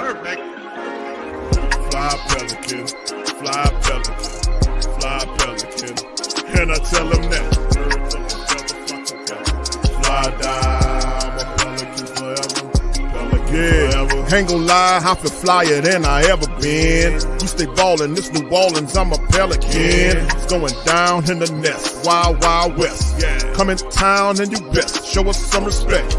Fly Pelican, fly Pelican, fly Pelican. And I tell them that birds of a feather flock together. Fly down, I'm a Pelican forever. Pelican forever. Ain't gon' lie, I feel flyer than I ever been. You stay ballin', this New Orleans, I'm a Pelican. It's going down in the nest, wild, wild west. Come in town and you best show us some respect.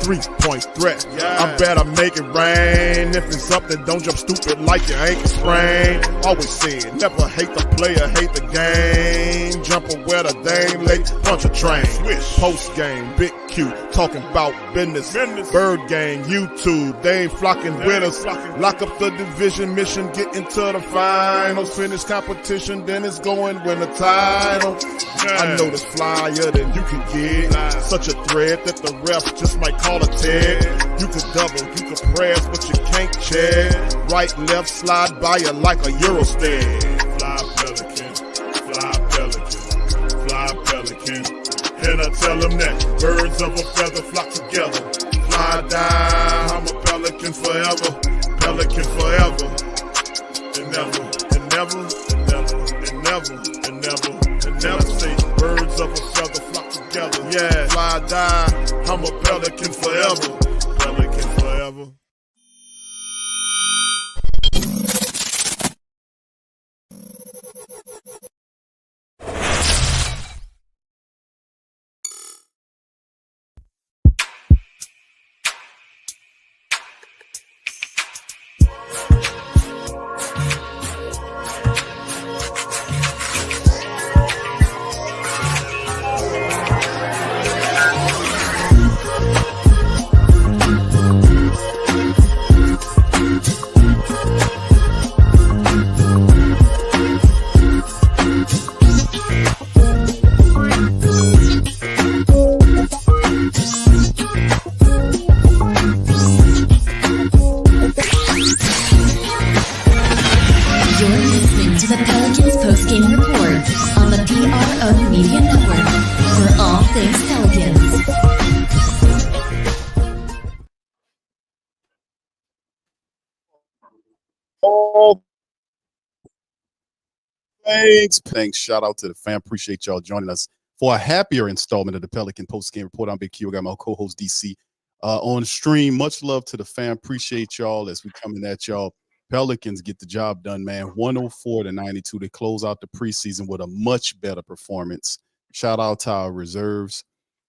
3-point threat, I better make it rain. If it's up, then don't jump stupid like your ankle sprain. Always said, never hate the player, hate the game. Jumpin' where the dame late, punch a train. Post game, Big Q, talking about business. Bird gang, YouTube, they ain't flocking with us. Lock up the division mission, get into the finals. Finish competition, then it's going win the title. I know this flyer than you can get. Such a threat that the refs just might call a tag. You could double, you could press, but you can't check. Right, left, slide by you like a Eurostag. Fly Pelican, fly Pelican, fly Pelican. And I tell them that birds of a feather flock together. Fly down, I'm a Pelican forever. Pelican forever. And never, and never, and never, and never, and never, and never say birds of a feather flock together. Yeah, fly down, I'm a Pelican forever. Pelican forever. Thanks. Shout out to the fam. Appreciate y'all joining us for a happier installment of the Pelican Postgame Report. I'm Big Q. I got my co-host DC on the stream. Much love to the fam. Appreciate y'all as we coming at y'all. Pelicans get the job done, man. 104-92. They close out the preseason with a much better performance. Shout out to our reserves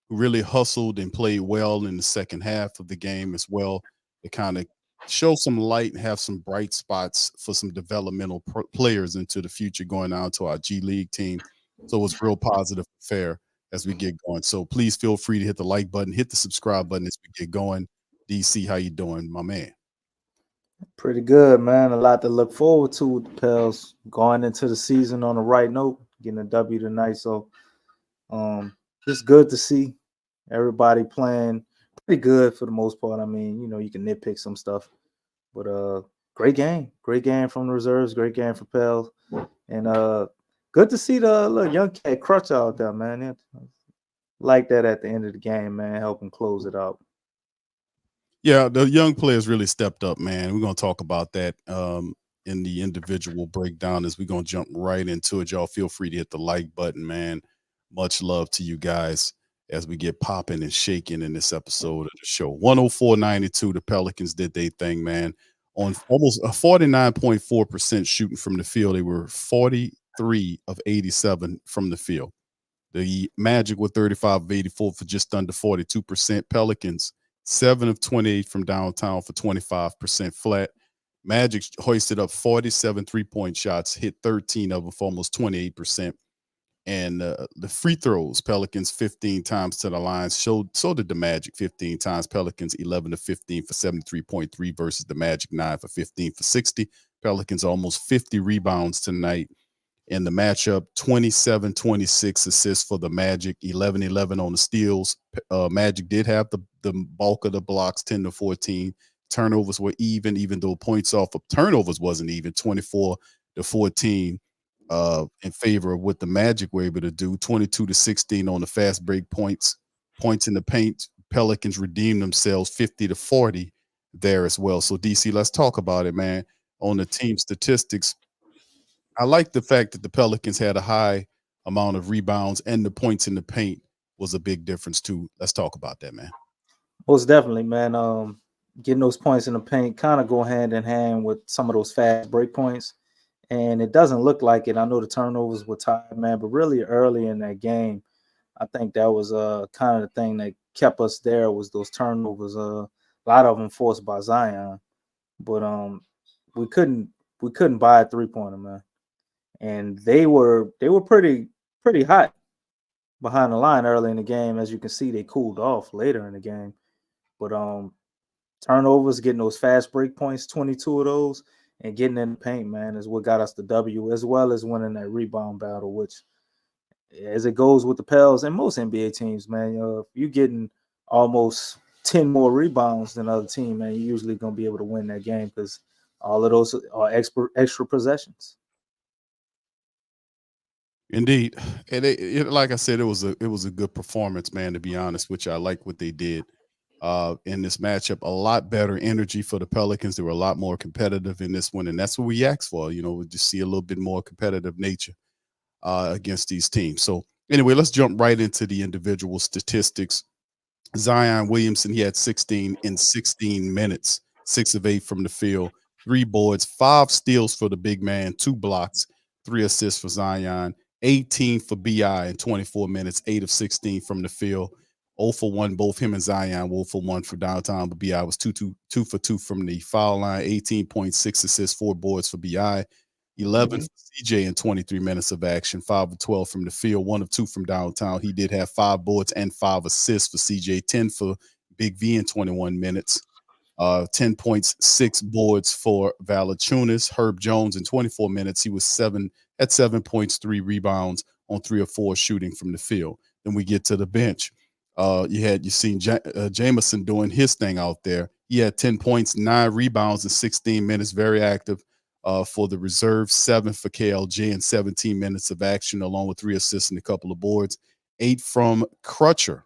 who really hustled and played well in the second half of the game as well. To kind of show some light and have some bright spots for some developmental players into the future going on to our G League team. So it's real positive and fair as we get going. So please feel free to hit the like button, hit the subscribe button as we get going. DC, how you doing, my man? Pretty good, man. A lot to look forward to with the Pels going into the season on the right note, getting a W tonight. So it's good to see everybody playing pretty good for the most part. I mean, you know, you can nitpick some stuff, but great game from the reserves, great game for Pels, and good to see the little young cat Crutch out there, man. Like that at the end of the game, man, helping close it out. Yeah, the young players really stepped up, man. We're gonna talk about that in the individual breakdown as we're gonna jump right into it. Y'all feel free to hit the like button, man. Much love to you guys as we get popping and shaking in this episode of the show. 104-92, the Pelicans did their thing, man. On almost a 49.4% shooting from the field. They were 43 of 87 from the field. The Magic were 35 of 84 for just under 42%. Pelicans, 7 of 28 from downtown for 25% flat. Magic hoisted up 47 3-point shots, hit 13 of them for almost 28%. And the free throws, Pelicans 15 times to the line. So did the Magic 15 times. Pelicans 11 of 15 for 73.3 versus the Magic 9 for 15 for 60. Pelicans almost 50 rebounds tonight in the matchup. 27-26 assists for the Magic. 11-11 on the steals. Magic did have the bulk of the blocks, 10-14. Turnovers were even though points off of turnovers wasn't even. 24-14. In favor of what the Magic were able to do. 22-16 on the fast break points in the paint. Pelicans redeemed themselves 50-40. there as well. So DC, let's talk about it, man. On the team statistics, I like the fact that the Pelicans had a high amount of rebounds and the points in the paint was a big difference too. Let's talk about that, man. Most definitely, man. Getting those points in the paint kind of go hand in hand with some of those fast break points. And it doesn't look like it. I know the turnovers were tied, man, but really early in that game, I think that was kind of the thing that kept us there was those turnovers. A lot of them forced by Zion, but we couldn't buy a 3-pointer, man. And they were pretty hot behind the line early in the game. As you can see, they cooled off later in the game. But turnovers, getting those fast break points, 22 of those, and getting in the paint, man, is what got us the W, as well as winning that rebound battle, which, as it goes with the Pels and most NBA teams, man, if you're getting almost 10 more rebounds than other team, man, you're usually going to be able to win that game because all of those are extra possessions. Indeed, and like I said, it was a good performance, man. To be honest with you, I like what they did in this matchup. A lot better energy for the Pelicans. They were a lot more competitive in this one, and that's what we asked for. You know, we just see a little bit more competitive nature against these teams. So anyway, let's jump right into the individual statistics. Zion Williamson, he had 16 in 16 minutes, 6 of 8 from the field, 3 boards, 5 steals for the big man, 2 blocks, 3 assists for Zion, 18 for BI in 24 minutes, 8 of 16 from the field, 0 for 1. Both him and Zion, 0 for 1 for downtown, but BI was 2 for 2 from the foul line, 18.6 assists, 4 boards for BI. 11 for CJ in 23 minutes of action, 5 of 12 from the field, 1 of 2 from downtown. He did have 5 boards and 5 assists for CJ, 10 for Big V in 21 minutes, 10 points, 6 boards for Valanciunas. Herb Jones in 24 minutes, he was 7 points, 3 rebounds on 3 or 4 shooting from the field. Then we get to the bench. You seen Jameson doing his thing out there. He had 10 points, 9 rebounds in 16 minutes, very active. For the reserve, 7 for KLJ in 17 minutes of action, along with 3 assists and a couple of boards. 8 from Crutcher,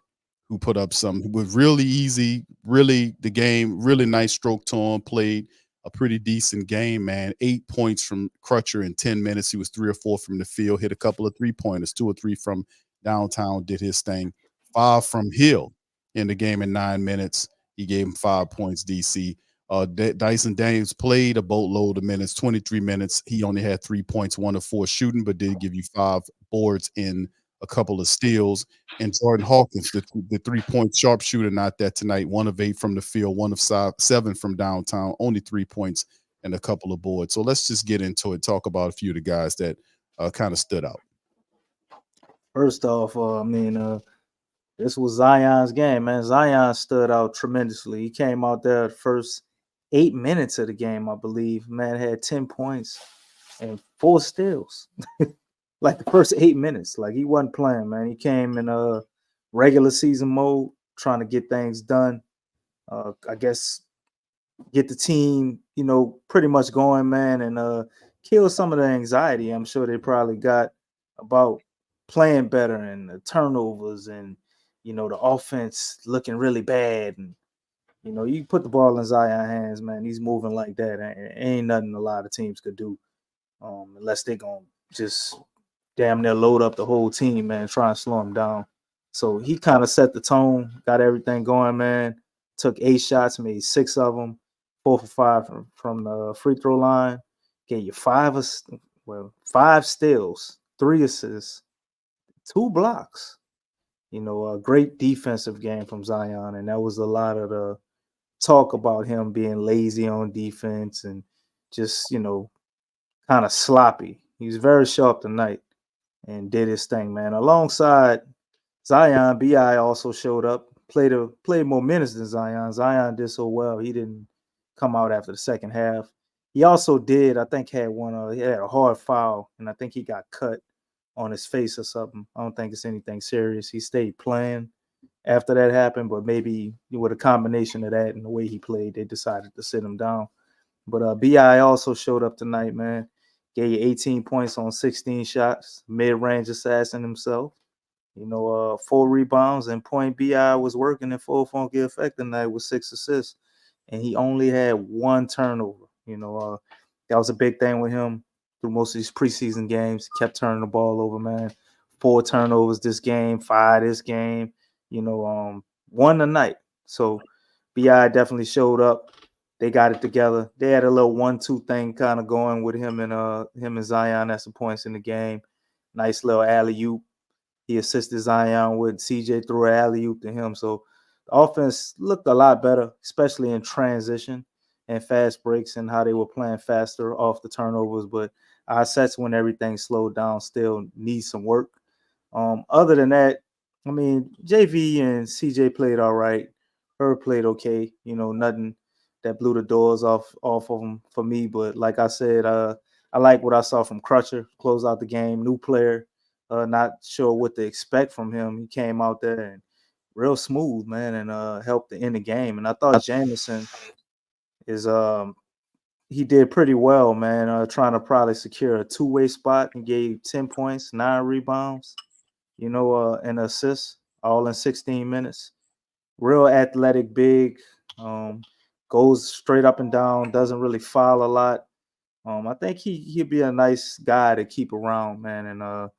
who put up some with really easy, really the game, really nice stroke to him, played a pretty decent game, man. 8 points from Crutcher in 10 minutes. He was 3 or 4 from the field, hit a couple of 3-pointers, 2 or 3 from downtown, did his thing. 5 from Hill in the game in 9 minutes. He gave him 5 points, DC. Dyson Daniels played a boatload of minutes, 23 minutes. He only had 3 points, 1 of 4 shooting, but did give you 5 boards in a couple of steals. And Jordan Hawkins, the 3-point sharpshooter, not that tonight. 1 of 8 from the field, 1 of 7 from downtown, only 3 points and a couple of boards. So let's just get into it, talk about a few of the guys that kind of stood out. First off, this was Zion's game, man. Zion stood out tremendously. He came out there the first 8 minutes of the game, I believe. Man had 10 points and 4 steals. Like the first 8 minutes. Like he wasn't playing, man. He came in a regular season mode, trying to get things done. I guess get the team, pretty much going, man, and kill some of the anxiety I'm sure they probably got about playing better and the turnovers and the offense looking really bad. And you put the ball in Zion's hands, man. He's moving like that. Ain't nothing a lot of teams could do, unless they're gonna just damn near load up the whole team, man, try and slow him down. So he kind of set the tone, got everything going, man. Took 8 shots, made 6 of them, 4 for 5 from the free throw line. Gave you 5 steals, 3 assists, 2 blocks. A great defensive game from Zion, and that was a lot of the talk about him being lazy on defense and just, kind of sloppy. He was very sharp tonight and did his thing, man. Alongside Zion, BI also showed up, played more minutes than Zion. Zion did so well, he didn't come out after the second half. He also did, I think, he had a hard foul, and I think he got cut on his face or something. I don't think it's anything serious. He stayed playing after that happened, but maybe with a combination of that and the way he played, they decided to sit him down. But BI also showed up tonight, man. Gave you 18 points on 16 shots, mid-range assassin himself. 4 rebounds, and point BI was working in full funky effect tonight with 6 assists. and he only had one turnover. That was a big thing with him through most of these preseason games. He kept turning the ball over, man. 4 turnovers this game, 5 this game. One tonight. So Bi definitely showed up. They got it together. They had a little 1-2 thing kind of going with him and Zion at some points in the game. Nice little alley oop. He assisted Zion with CJ threw an alley oop to him. So the offense looked a lot better, especially in transition and fast breaks and how they were playing faster off the turnovers. But our sets when everything slowed down still need some work. Other than that, I mean, JV and CJ played all right. Herb played okay. Nothing that blew the doors off of them for me. But like I said, I like what I saw from Crutcher close out the game. New player, not sure what to expect from him. He came out there and real smooth, man, and helped to end the game. And I thought Jameson is he did pretty well, man. Trying to probably secure a 2-way spot and gave 10 points, 9 rebounds, and assists all in 16 minutes. Real athletic, big, goes straight up and down, doesn't really foul a lot. I think he'd be a nice guy to keep around, man. And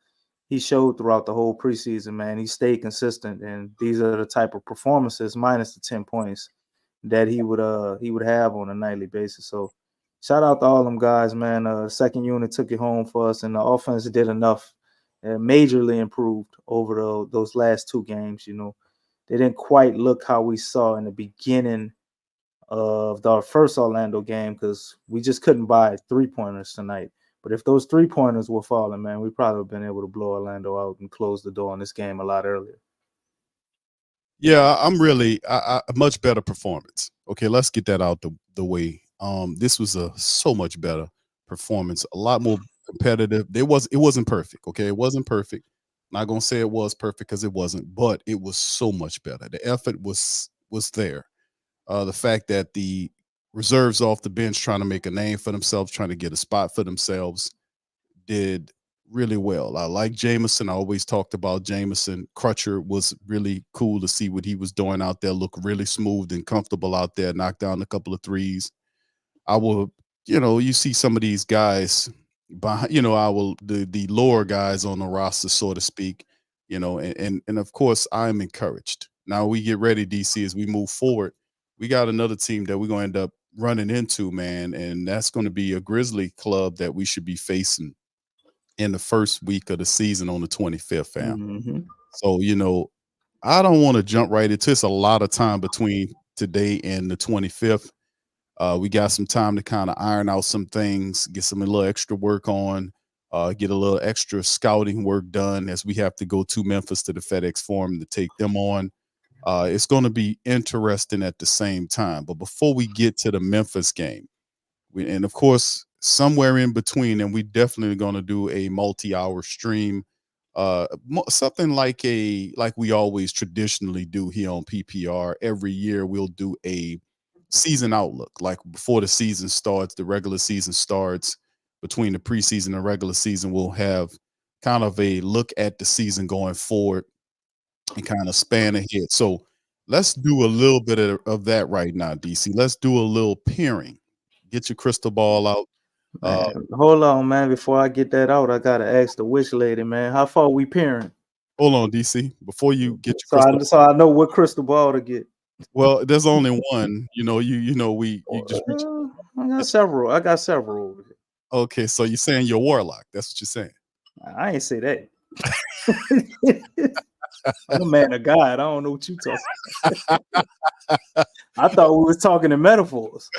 he showed throughout the whole preseason, man. He stayed consistent, and these are the type of performances, minus the 10 points, that he would have on a nightly basis. So shout out to all them guys, man. Second unit took it home for us, and the offense did enough. Majorly improved over those last 2 games. They didn't quite look how we saw in the beginning of the first Orlando game because we just couldn't buy 3-pointers tonight. But if those 3-pointers were falling, man, we probably would have been able to blow Orlando out and close the door on this game a lot earlier. Yeah, I'm really a much better performance. Okay, let's get that out the way. This was a so much better performance, a lot more competitive. It wasn't perfect. Okay, it wasn't perfect. Not gonna say it was perfect because it wasn't, but it was so much better. The effort was there. The fact that the reserves off the bench trying to make a name for themselves, trying to get a spot for themselves, did really well. I like Jameson. I always talked about Jameson. Crutcher was really cool to see what he was doing out there. Look really smooth and comfortable out there. Knocked down a couple of threes. I will, you see some of these guys behind, the lower guys on the roster, so to speak, and of course I'm encouraged. Now we get ready, DC, as we move forward. We got another team that we're going to end up running into, man, and that's going to be a Grizzly club that we should be facing in the first week of the season on the 25th, fam. Mm-hmm. So, I don't want to jump right into it's a lot of time between today and the 25th. We got some time to kind of iron out some things, get some a little extra work on, get a little extra scouting work done as we have to go to Memphis to the FedEx Forum to take them on. It's going to be interesting at the same time. But before we get to the Memphis game, and of course, somewhere in between, and we definitely going to do a multi-hour stream, something like we always traditionally do here on PPR. Every year we'll do a season outlook, like before the season starts, the regular season starts. Between the preseason and regular season, we'll have kind of a look at the season going forward and kind of span ahead. So let's do a little bit of that right now, DC. Let's do a little peering. Get your crystal ball out. Man, hold on, man. Before I get that out, I gotta ask the witch lady, man. How far we peering? Hold on, DC. Before you get your crystal so I know what crystal ball to get. well, there's only one. We just reach. I got several. Over here. Okay, so you're saying you're warlock. That's what you're saying. I ain't say that. I'm a man of God. I don't know what you talking about. I thought we was talking in metaphors.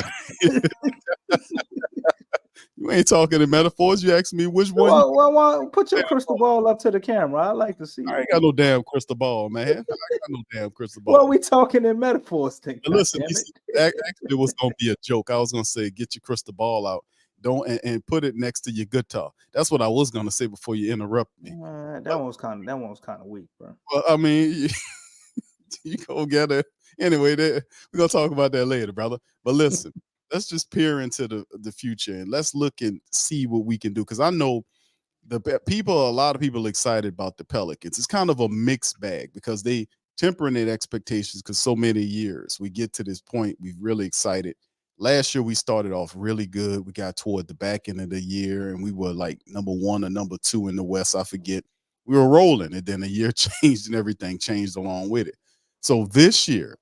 You ain't talking in metaphors. You asked me which one. Well, put your crystal ball up to the camera. I like to see. I ain't got no damn crystal ball, man. I ain't got no damn crystal ball. Well, we talking in metaphors. Listen, actually, it was gonna be a joke. I was gonna say, get your crystal ball out. Don't and put it next to your guitar. That's what I was gonna say before you interrupt me. That one was kind of weak, bro. Well, I mean, you go get it anyway. We're gonna talk about that later, brother. But listen, let's just peer into the future and let's look and see what we can do. Because I know a lot of people are excited about the Pelicans. It's kind of a mixed bag because they tempering their expectations because so many years we get to this point, we're really excited. Last year we started off really good. We got toward the back end of the year and we were like number 1 or number 2 in the West. I forget. We were rolling, and then the year changed and everything changed along with it. So this year,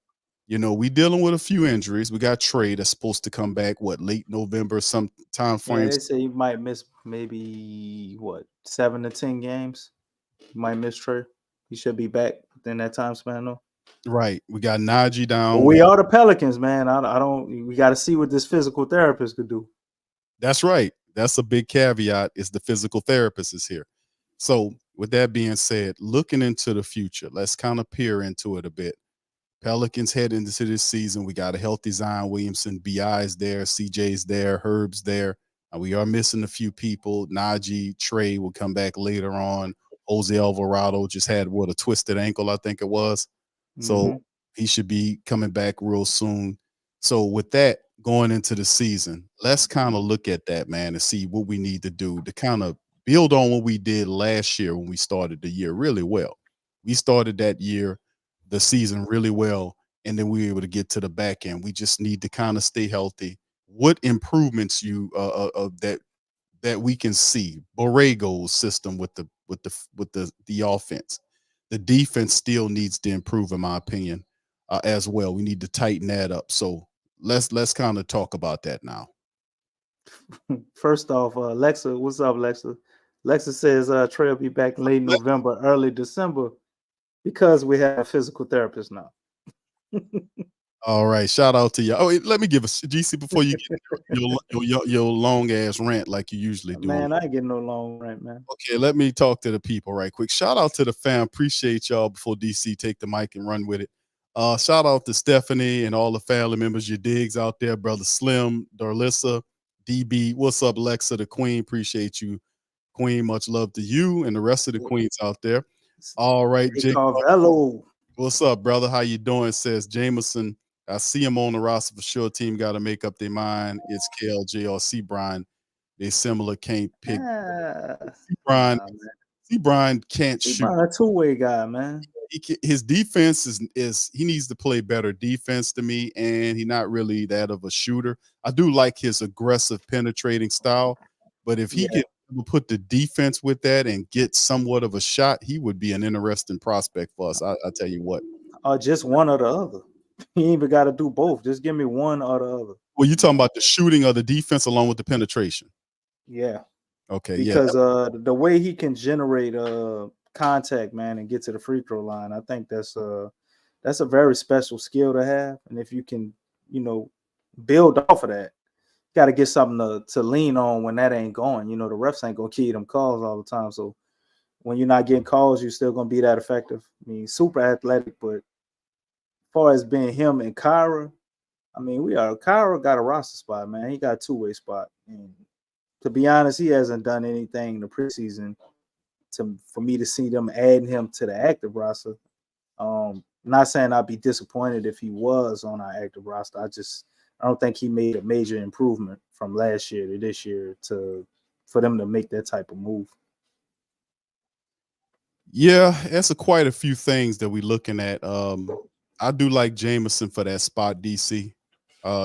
we dealing with a few injuries. We got Trey that's supposed to come back late November, some time Yeah, frames. they say he might miss maybe 7 to 10 games. He might miss Trey. He should be back within that time span though. Right. We got Najee down. But we are the Pelicans, man. I don't. We got to see what this physical therapist could do. That's right. That's a big caveat. Is the physical therapist is here. So with that being said, looking into the future, let's kind of peer into it a bit. Pelicans head into this season. We got a healthy Zion Williamson. BI's there. CJ's there. Herb's there. And we are missing a few people. Najee, Trey will come back later on. Jose Alvarado just had a twisted ankle, I think it was. So he should be coming back real soon. So with that, going into the season, let's kind of look at that, man, and see what we need to do to kind of build on what we did last year when we started the year really well. We started that year, the season really well, and then we were able to get to the back end. We just need to kind of stay healthy. What improvements that we can see? Borrego's system with the offense. The defense still needs to improve, in my opinion, as well. We need to tighten that up. So let's kind of talk about that now. First off, Lexa, what's up, Lexa? Lexa says Trey will be back late November, early December, because we have a physical therapist now. All right, shout out to you. Oh, let me give a GC before you get your long ass rant like you usually do. Man, I ain't getting no long rant, man. Okay, let me talk to the people right quick. Shout out to the fam. Appreciate y'all before DC take the mic and run with it. Shout out to Stephanie and all the family members, your digs out there, brother Slim, Darlissa, DB. What's up, Lexa, the queen? Appreciate you, queen. Much love to you and the rest of the queens out there. All right, Jake. Hello. What's up, brother? How you doing? Says Jameson. I see him on the roster for sure. Team got to make up their mind. It's KLJ or C. Brian. They similar, can't pick. C. Brian can't shoot. A two-way guy, man. His defense is he needs to play better defense to me, and he's not really that of a shooter. I do like his aggressive, penetrating style, but if he can put the defense with that and get somewhat of a shot, he would be an interesting prospect for us. I tell you what. Just one or the other. He ain't even got to do both. Just give me one or the other. Well, you talking about the shooting or the defense along with the penetration? Yeah. Okay. Because the way he can generate contact, man, and get to the free throw line, I think that's a very special skill to have. And if you can, build off of that, you got to get something to lean on when that ain't going. The refs ain't gonna key them calls all the time. So when you're not getting calls, you're still gonna be that effective. I mean, super athletic, but as far as being him and Kyra, I mean, Kyra got a roster spot, man. He got a two-way spot. And to be honest, he hasn't done anything in the preseason for me to see them adding him to the active roster. Not saying I'd be disappointed if he was on our active roster. I don't think he made a major improvement from last year to this year for them to make that type of move. Yeah, that's quite a few things that we're looking at. I do like Jameson for that spot, DC.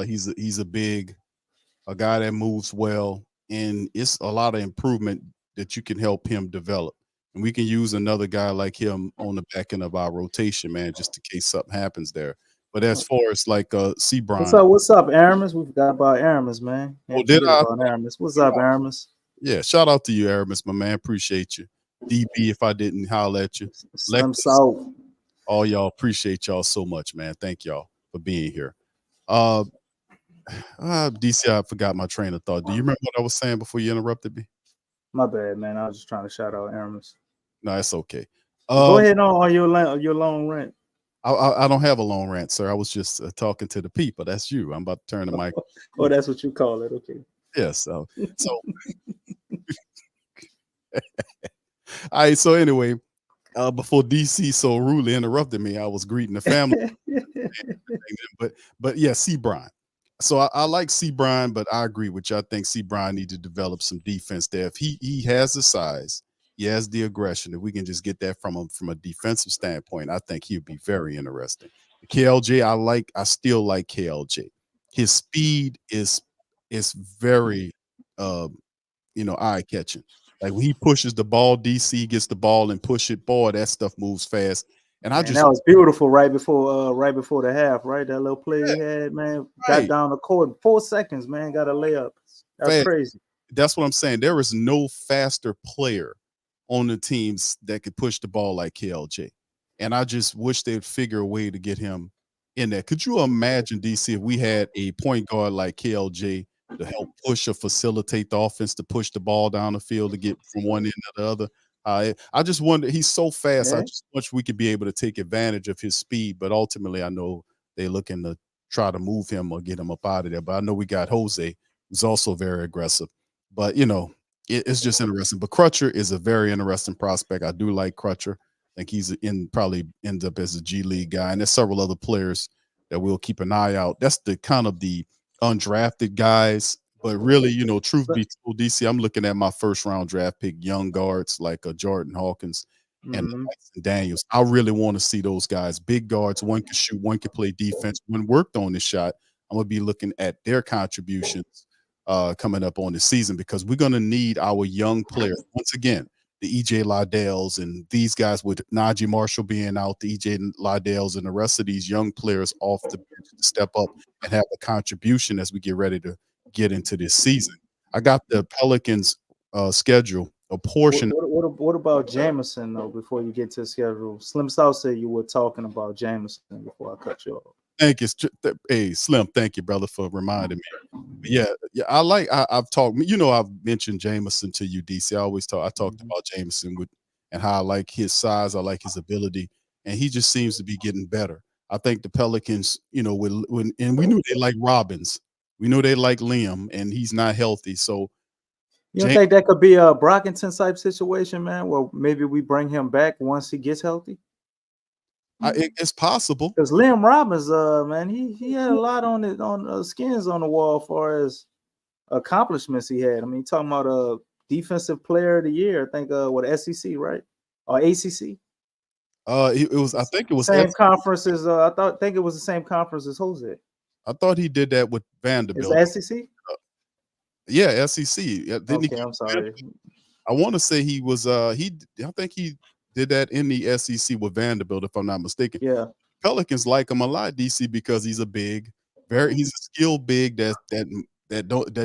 He's a guy that moves well, and it's a lot of improvement that you can help him develop. And we can use another guy like him on the back end of our rotation, man, just in case something happens there. But as far as like C. Brian. What's up, Aramis? We forgot about Aramis, man. What's up, Aramis? Yeah, shout out to you, Aramis, my man. Appreciate you. DB, if I didn't holler at you. All y'all, appreciate y'all so much, man. Thank y'all for being here. DC, I forgot my train of thought. Do you remember what I was saying before you interrupted me? My bad, man. I was just trying to shout out Aramis. No, it's okay. Go ahead on your long rant. I don't have a long rant, sir. I was just talking to the people. That's you. I'm about to turn the mic. Oh, that's what you call it. Okay. Yes. So all right. So anyway, before DC so rudely interrupted me, I was greeting the family. but yeah, C. Brian. So I like C. Brian, but I agree with you. I think C. Brian needs to develop some defense there. If he has the size, He has the aggression. If we can just get that from him from a defensive standpoint, I think he'd be very interesting. KLJ, I still like KLJ. His speed is very eye catching. Like when he pushes the ball, DC gets the ball and push it, boy, that stuff moves fast. And I Man, just that was beautiful right before the half, right? That little play he had, man, got right down the court in 4 seconds, man, got a layup. That's fast. crazy. That's what I'm saying. There is no faster player on the teams that could push the ball like KLJ. And I just wish they'd figure a way to get him in there. Could you imagine, DC, if we had a point guard like KLJ to help push or facilitate the offense to push the ball down the field to get from one end to the other? I just wonder, he's so fast. I Yeah. just wish we could be able to take advantage of his speed. But ultimately, I know they're looking to try to move him or get him up out of there. But I know we got Jose, who's also very aggressive. But, it's just interesting. But Crutcher is a very interesting prospect. I do like Crutcher. I think he's probably ends up as a G League guy. And there's several other players that we'll keep an eye out. That's the kind of the undrafted guys. But really, truth be told, DC, I'm looking at my first round draft pick, young guards like Jordan Hawkins and Tyson Daniels. I really want to see those guys, big guards. One can shoot, one can play defense. When worked on this shot, I'm going to be looking at their contributions coming up on the season, because we're going to need our young players once again, the EJ Liddells and these guys, with Najee Marshall being out, the EJ Liddells and the rest of these young players off the bench to step up and have a contribution as we get ready to get into this season. I got the Pelicans schedule, a portion. What about Jameson though? Before you get to the schedule, Slim South said you were talking about Jameson before I cut you off. Thank you. Hey, Slim, thank you, brother, for reminding me. Yeah, I've talked, I've mentioned Jameson to you, DC. I talked about Jameson and how I like his size, I like his ability, and he just seems to be getting better. I think the Pelicans, and we knew they like Robbins. We knew they like Liam, and he's not healthy. So you don't think that could be a Brockington type situation, man? Well, maybe we bring him back once he gets healthy. It's possible, because Liam Robbins, man, he had a lot on skins on the wall as far as accomplishments he had. I mean, talking about a defensive player of the year. I think what SEC, right, or ACC? It was. I think it was same conference as. I think it was the same conference as Jose. I thought he did that with Vanderbilt. Is SEC? Yeah, SEC. Okay, I'm sorry. I want to say he was. I think he did that in the SEC with Vanderbilt, if I'm not mistaken. Yeah. Pelicans like him a lot, DC, because he's a big, he's a skilled big that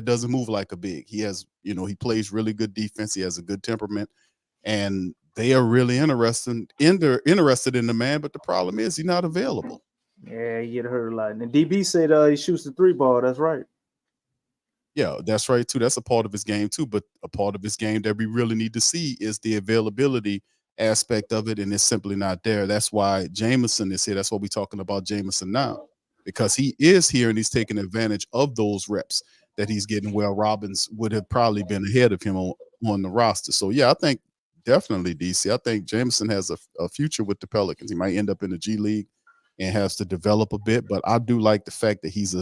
doesn't move like a big. He has, he plays really good defense. He has a good temperament, and they are really interested in the man. But the problem is he's not available. Yeah, he get hurt a lot. And DB said he shoots the 3-ball. That's right. Yeah, that's right too. That's a part of his game too. But a part of his game that we really need to see is the availability aspect of it, and it's simply not there. That's why Jameson is here. That's why we're talking about Jameson now, because he is here and he's taking advantage of those reps that he's getting, where Robbins would have probably been ahead of him on the roster. So yeah, I think definitely, DC, I think Jameson has a future with the Pelicans. He might end up in the G League and has to develop a bit, but I do like the fact that he's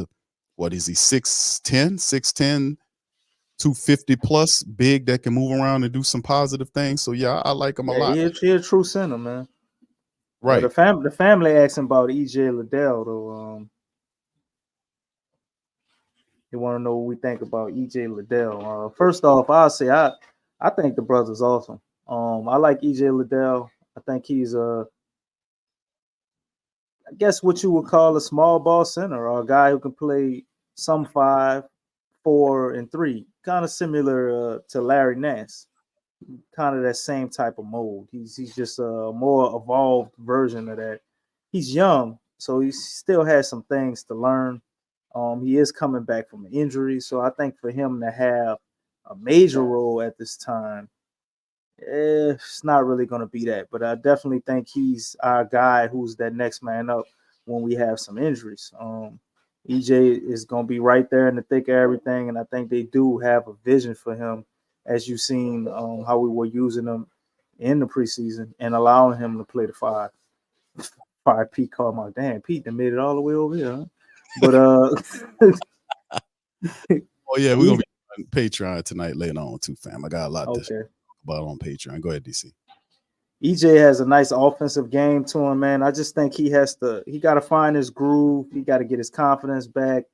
what is he, 6'10", 250 plus, big, that can move around and do some positive things. So yeah, I like him a lot. He's a true center, man. Right. The family asking about EJ Liddell though. They want to know what we think about EJ Liddell. First off, I'll say I think the brother's awesome. I like EJ Liddell. I think he's I guess what you would call a small ball center, or a guy who can play some 5, 4, and 3, kind of similar to Larry Nance, kind of that same type of mold. He's just a more evolved version of that. He's young, so he still has some things to learn. He is coming back from an injury, so I think for him to have a major role at this time, it's not really going to be that. But I definitely think he's our guy who's that next man up when we have some injuries. EJ is going to be right there in the thick of everything, and I think they do have a vision for him, as you've seen how we were using him in the preseason and allowing him to play the 5. Pete called my damn Pete that made it all the way over here. Huh? But oh yeah, we're gonna be on Patreon tonight later on too, fam. I got a lot to talk about on Patreon. Go ahead, DC. EJ has a nice offensive game to him, man. I just think he got to find his groove. He got to get his confidence back.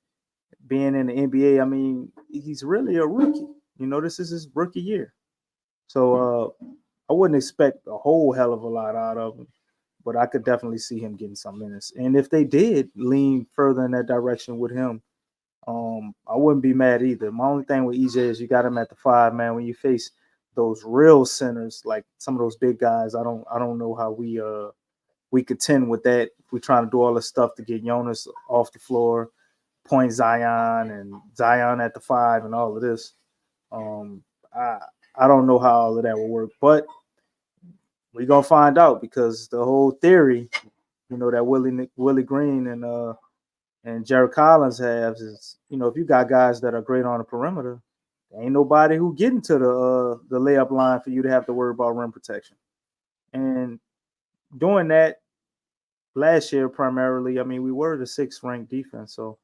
Being in the NBA, I mean, he's really a rookie. You know, this is his rookie year. So I wouldn't expect a whole hell of a lot out of him, but I could definitely see him getting some minutes. And if they did lean further in that direction with him, I wouldn't be mad either. My only thing with EJ is you got him at the 5, man. When you face those real centers, like some of those big guys, I don't know how we contend with that. If we're trying to do all this stuff to get Jonas off the floor, point Zion and Zion at the 5 and all of this. I don't know how all of that will work, but we're gonna find out, because the whole theory, you know, that Willie Green and Jared Collins have is, you know, if you got guys that are great on the perimeter, there ain't nobody who getting to the layup line for you to have to worry about rim protection. And doing that last year primarily, I mean, we were the 6th ranked defense, so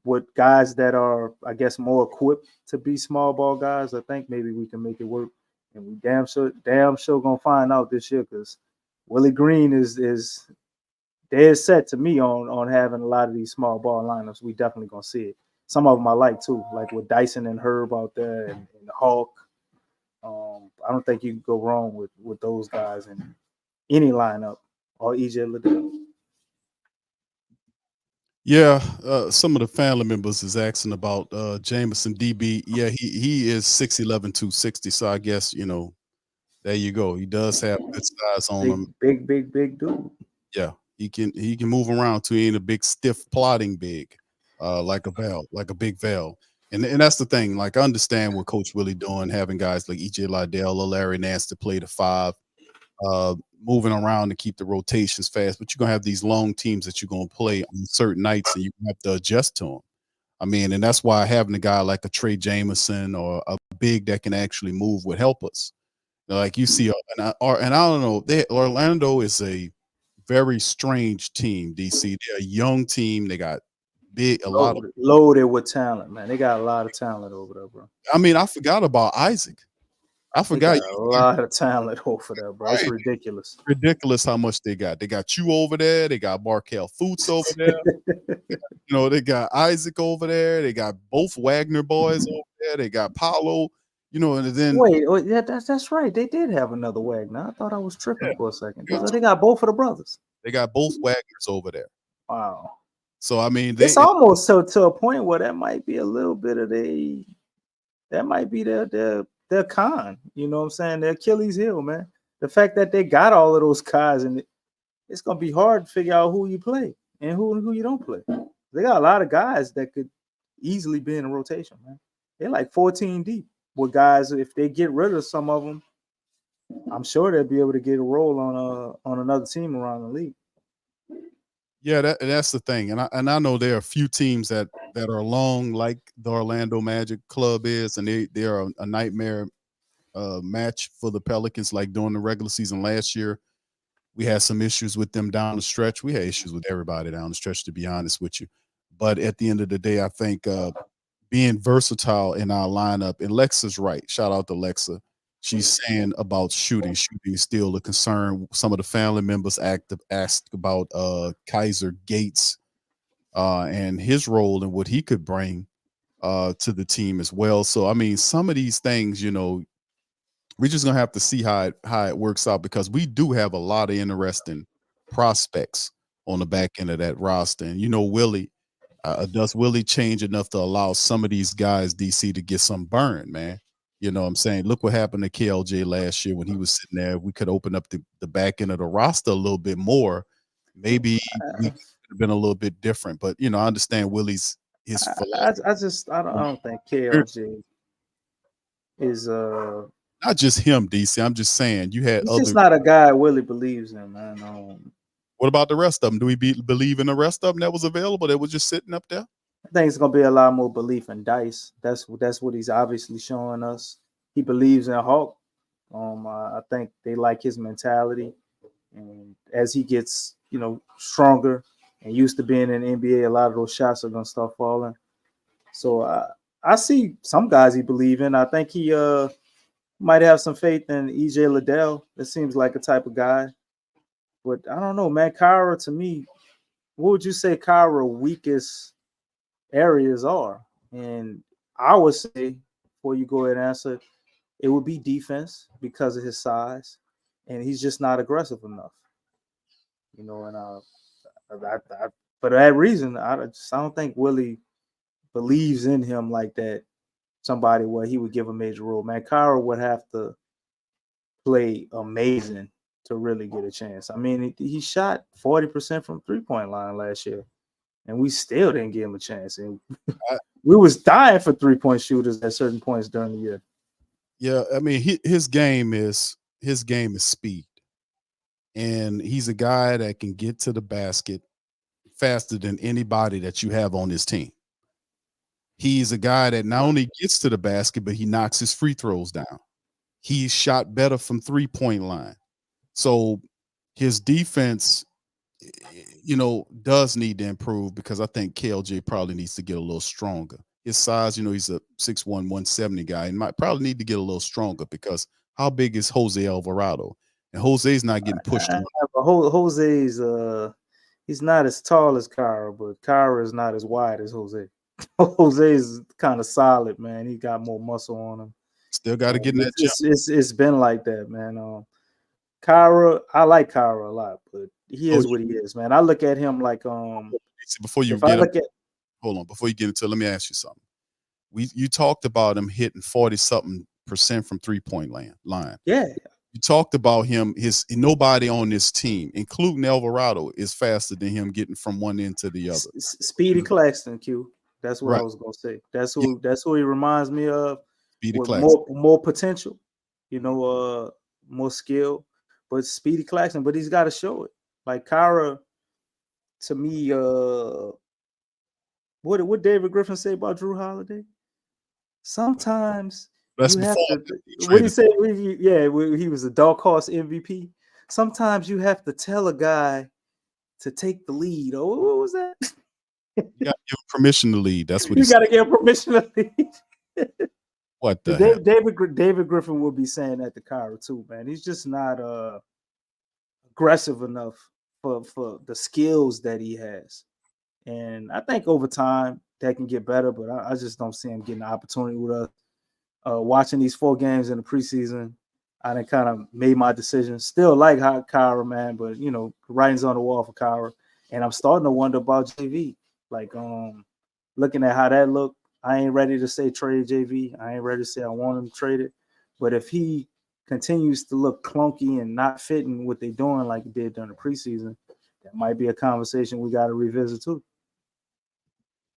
with guys that are, I guess, more equipped to be small ball guys, I think maybe we can make it work. And we damn sure gonna find out this year, because Willie Green is dead set to me on having a lot of these small ball lineups. We definitely gonna see it. Some of them I like too, like with Dyson and Herb out there and Hawk. I don't think you can go wrong with those guys in any lineup, or EJ Liddell. Yeah, some of the family members is asking about Jameson DB. Yeah, he is 6'11", 260. So I guess, you know, there you go. He does have good size on him. Big dude. Yeah, he can move around too. He ain't a big stiff plodding big, like a big Val. And that's the thing. Like, I understand what Coach Willie doing, having guys like EJ Liddell or Larry Nance to play the 5. Moving around to keep the rotations fast, but you're gonna have these long teams that you're gonna play on certain nights, and you have to adjust to them. I mean, and that's why having a guy like a Trey Jameson or a big that can actually move would help us. Like you see, and I don't know, Orlando is a very strange team. DC, they're a young team. They got loaded with talent, man. They got a lot of talent over there, bro. I mean, I forgot about Isaac. I forgot a lot of talent over there, bro. Right. It's ridiculous. Ridiculous how much they got. They got you over there. They got Markel Fultz over there. You know, they got Isaac over there. They got both Wagner boys over there. They got Paolo. You know, and then wait, yeah, that's right. They did have another Wagner. I thought I was tripping for a second. They got both of the brothers. They got both Wagners over there. Wow. So I mean, it's almost to a point where that might be a little bit of their con, you know what I'm saying? Their Achilles heel, man. The fact that they got all of those guys, and it's gonna be hard to figure out who you play and who you don't play. They got a lot of guys that could easily be in a rotation, man. They're like 14 deep with guys. If they get rid of some of them, I'm sure they'll be able to get a role on another team around the league. Yeah, that's the thing, and I know there are a few teams that are long, like the Orlando Magic Club is, and they are a nightmare match for the Pelicans. Like during the regular season last year, we had some issues with them down the stretch. We had issues with everybody down the stretch, to be honest with you. But at the end of the day, I think being versatile in our lineup, and Lexa's right. Shout out to Lexa. She's saying about shooting. Shooting is still a concern. Some of the family members asked about Kaiser Gates and his role and what he could bring to the team as well. So, I mean, some of these things, you know, we're just going to have to see how it works out, because we do have a lot of interesting prospects on the back end of that roster. And, you know, Willie, does Willie change enough to allow some of these guys, DC, to get some burn, man? You know what I'm saying? Look what happened to KLJ last year when he was sitting there. We could open up the back end of the roster a little bit more. Maybe we could have been a little bit different. But, you know, I understand Willie's his philosophy. I don't think KLJ is not just him, DC. I'm just saying you had he's just not a guy Willie believes in, man. What about the rest of them? Do we believe in the rest of them that was available that was just sitting up there? I think it's gonna be a lot more belief in Dice. That's what he's obviously showing us. He believes in Hawk. I think they like his mentality, and as he gets, you know, stronger and used to being in the NBA, a lot of those shots are gonna start falling. So I see some guys he believes in. I think he might have some faith in EJ Liddell. That seems like a type of guy. But I don't know, man. Kyra, to me, what would you say Kyra weakest areas are? And I would say, before you go ahead and answer, it would be defense because of his size, and he's just not aggressive enough. You know, and for that reason, I don't think Willie believes in him like that. Somebody where he would give a major role. Man, Kyra would have to play amazing to really get a chance. I mean, he shot 40% from 3-point line last year, and we still didn't give him a chance. And we was dying for 3-point shooters at certain points during the year. Yeah, I mean, his game is speed, and he's a guy that can get to the basket faster than anybody that you have on this team. He's a guy that not only gets to the basket, but he knocks his free throws down. He's shot better from 3-point line. So his defense, you know, does need to improve, because I think KLJ probably needs to get a little stronger. His size, you know, he's a 6'1", 170 guy, and might probably need to get a little stronger, because how big is Jose Alvarado? And Jose's not getting pushed around. Jose's he's not as tall as Kyra, but Kyra is not as wide as Jose. Jose is kind of solid, man. He got more muscle on him. Still got to get in that jump. It's been like that, man. Kyra, I like Kyra a lot, but he is what he is, man. I look at him like before you get hold on, before you get into it, let me ask you something. You talked about him hitting 40-something% from 3-point line. Yeah. You talked about him, nobody on this team, including Alvarado, is faster than him getting from one end to the other. Speedy Claxton, Q. That's what I was gonna say. That's who he reminds me of. Speedy with Claxton. more potential, you know, more skill, but Speedy Claxton, but he's got to show it. Like Kyra, to me, what David Griffin say about Drew Holiday? Sometimes that's you have before to. What he said? He was a dark horse MVP. Sometimes you have to tell a guy to take the lead. Oh, what was that? You got to give him permission to lead. That's what you got to give him permission to lead. What the hell? David Griffin will be saying that to Kyra too, man. He's just not aggressive enough for the skills that he has. And I think over time that can get better, but I just don't see him getting the opportunity with us. Watching these 4 games in the preseason, I done kind of made my decision. Still like Kyra, man, but you know, writing's on the wall for Kyra. And I'm starting to wonder about JV. Like looking at how that looked, I ain't ready to say trade JV. I ain't ready to say I want him traded. But if he continues to look clunky and not fitting what they're doing like he did during the preseason, that might be a conversation we got to revisit too.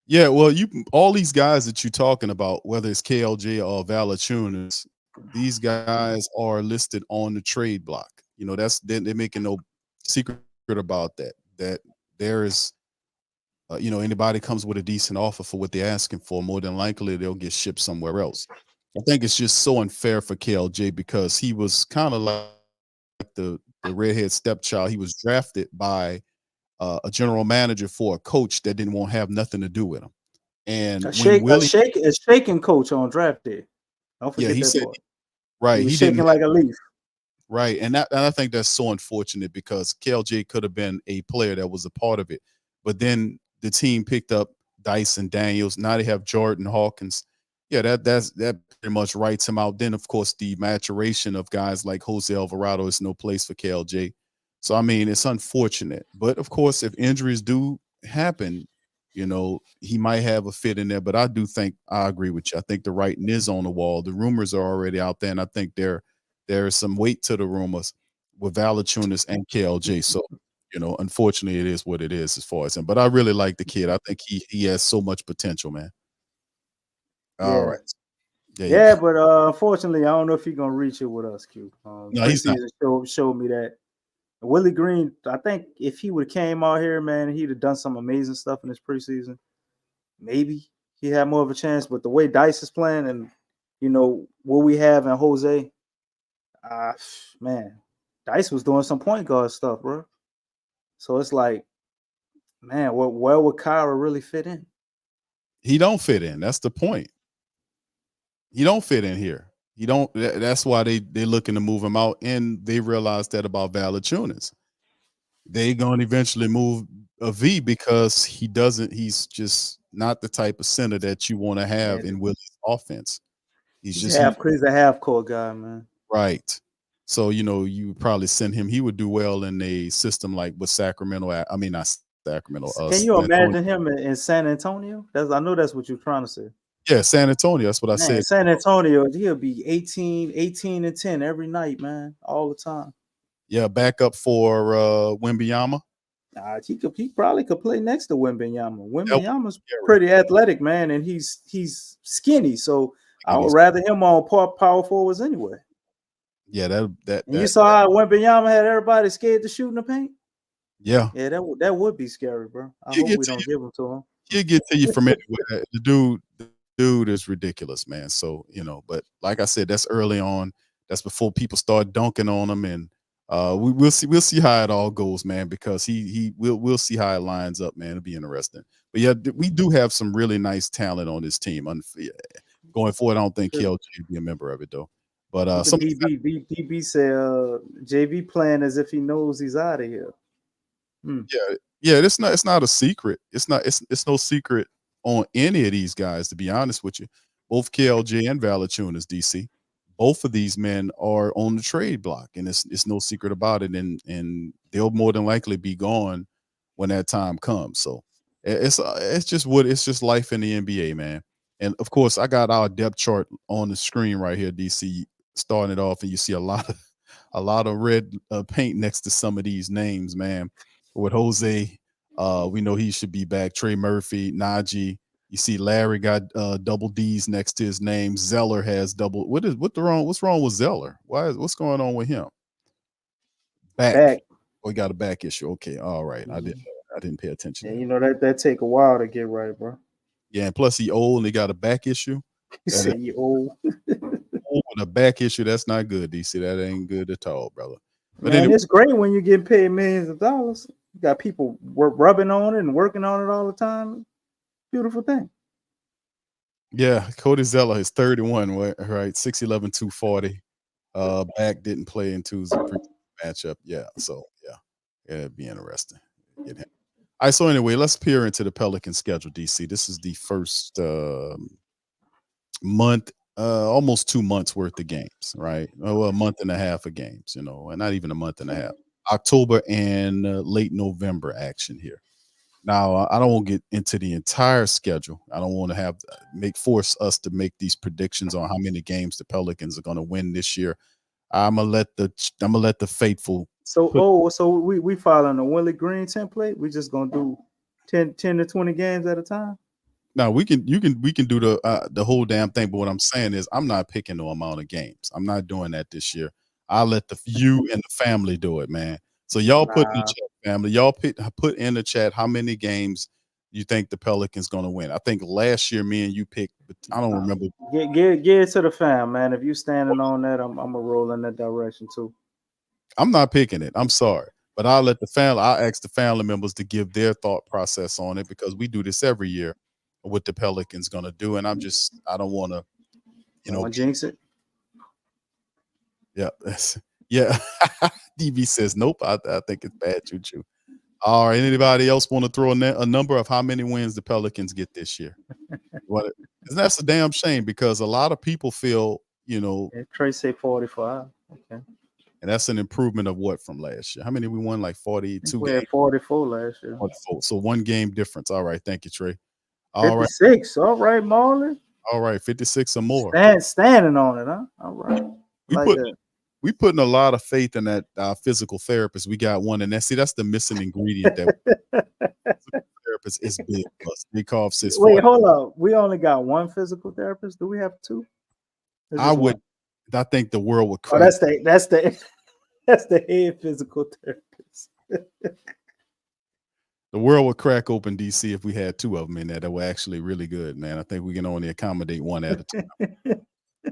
Yeah, well, all these guys that you're talking about, whether it's KLJ or Valanciunas, these guys are listed on the trade block. You know, they're making no secret about that. That there is, you know, anybody comes with a decent offer for what they're asking for, more than likely they'll get shipped somewhere else. I think it's just so unfair for KLJ, because he was kind of like the redhead stepchild. He was drafted by a general manager for a coach that didn't want to have nothing to do with him. And a shaking coach on draft day. Don't forget he that said, part. Right. He was shaking like a leaf. Right. And I think that's so unfortunate, because KLJ could have been a player that was a part of it. But then the team picked up Dyson Daniels. Now they have Jordan Hawkins. Yeah, that pretty much writes him out. Then, of course, the maturation of guys like Jose Alvarado is no place for KLJ. So, I mean, it's unfortunate. But, of course, if injuries do happen, you know, he might have a fit in there. But I do think I agree with you. I think the writing is on the wall. The rumors are already out there, and I think there is some weight to the rumors with Valanciunas and KLJ. So, you know, unfortunately, it is what it is as far as him. But I really like the kid. I think he has so much potential, man. All right. Yeah, but unfortunately, I don't know if he's gonna reach it with us, Q. No, he's not. Showed me that. Willie Green, I think if he would have came out here, man, he'd have done some amazing stuff in this preseason. Maybe he had more of a chance, but the way Dice is playing and, you know, what we have in Jose, man, Dice was doing some point guard stuff, bro. So it's like, man, where would Kyra really fit in? He don't fit in. That's the point. He don't fit in here. He don't. That's why they looking to move him out, and they realize that about Valanciunas. They gonna eventually move a V because he doesn't. He's just not the type of center that you want to have in Willie's offense. He's just he's a half court guy, man. right. So you would probably send him. He would do well in a system like with Sacramento. I mean, not Sacramento. Can you San Antonio. imagine him in San Antonio? I know that's what you're trying to say. Yeah, San Antonio. That's what I said. San Antonio, he'll be 18 and 10 every night, man, all the time. Yeah, backup for Wembanyama. He probably could play next to Wembanyama. Wembanyama's pretty athletic, man, and he's skinny. So I would rather him on power forwards anyway. Yeah, you saw how Wembanyama had everybody scared to shoot in the paint. Yeah, that would be scary, bro. I hope we don't give him to him. He'll get to you from anywhere. The dude is ridiculous, man. So but like I said, that's early on. That's before people start dunking on him, and we'll see how it all goes, man. Because we'll see how it lines up, man. It'll be interesting. But yeah, we do have some really nice talent on this team. Going forward, I don't think KLJ will be a member of it though. But DB said JV playing as if he knows he's out of here. Yeah, it's not a secret. It's no secret on any of these guys, to be honest with you. Both KLJ and Valanciunas, DC, both of these men are on the trade block, and it's no secret about it. And they'll more than likely be gone when that time comes. So it's just life in the NBA, man. And of course, I got our depth chart on the screen right here, DC, starting it off, and you see a lot of red paint next to some of these names, man. With Jose, we know he should be back. Trey Murphy, Najee. You see Larry got double D's next to his name. Zeller has double. What's wrong with Zeller? What's going on with him? Back. Oh, he got a back issue. Okay, all right. I didn't pay attention. Yeah, that take a while to get right, bro. Yeah, and plus he old and he got a back issue. You say you old. Old with a back issue, that's not good, DC. That ain't good at all, brother. But anyway, it's great when you get paid millions of dollars. You got people rubbing on it and working on it all the time. Beautiful thing. Yeah, Cody Zeller is 31, right? 6'11", 240. Back didn't play in Tuesday matchup. Yeah, so it'd be interesting. Get him. All right, so anyway, let's peer into the Pelican schedule, DC. This is the first month, almost 2 months worth of games, right? Well, a month and a half of games, and not even a month and a half. October and late November action here. Now, I don't want to get into the entire schedule. I don't want to force us to make these predictions on how many games the Pelicans are going to win this year. I'm gonna let the faithful. So we following the Willie Green template. We just gonna do 10 to 20 games at a time. Now we can do the whole damn thing. But what I'm saying is, I'm not picking no amount of games. I'm not doing that this year. I'll let you and the family do it, man. So y'all put in the chat, family. Y'all put in the chat how many games you think the Pelicans gonna win. I think last year me and you picked. I don't remember. Get it to the fam, man. If you standing on that, I'm gonna roll in that direction too. I'm not picking it. I'm sorry, but I'll ask the family members to give their thought process on it, because we do this every year. What the Pelicans gonna do, and I don't want to, jinx it. Yeah, yeah. DB says nope. I think it's bad juju. All right. Anybody else want to throw a number of how many wins the Pelicans get this year? That's a damn shame, because a lot of people feel, Trey say 45. Okay. And that's an improvement of what from last year? How many we won? Like 42. We had 44 last year. 44. So 1 game difference. All right. Thank you, Trey. 56. All right, Marlon. All right, 56 or more. Standing on it, huh? All right. We putting a lot of faith in that physical therapist. We got one, and that's the missing ingredient. That therapist is big. Nickov says, wait, hold up. We only got one physical therapist. Do we have 2? I think the world would crack. Oh, that's the head physical therapist. The world would crack open, DC, if we had 2 of them in there that were actually really good, man. I think we can only accommodate 1 at a time.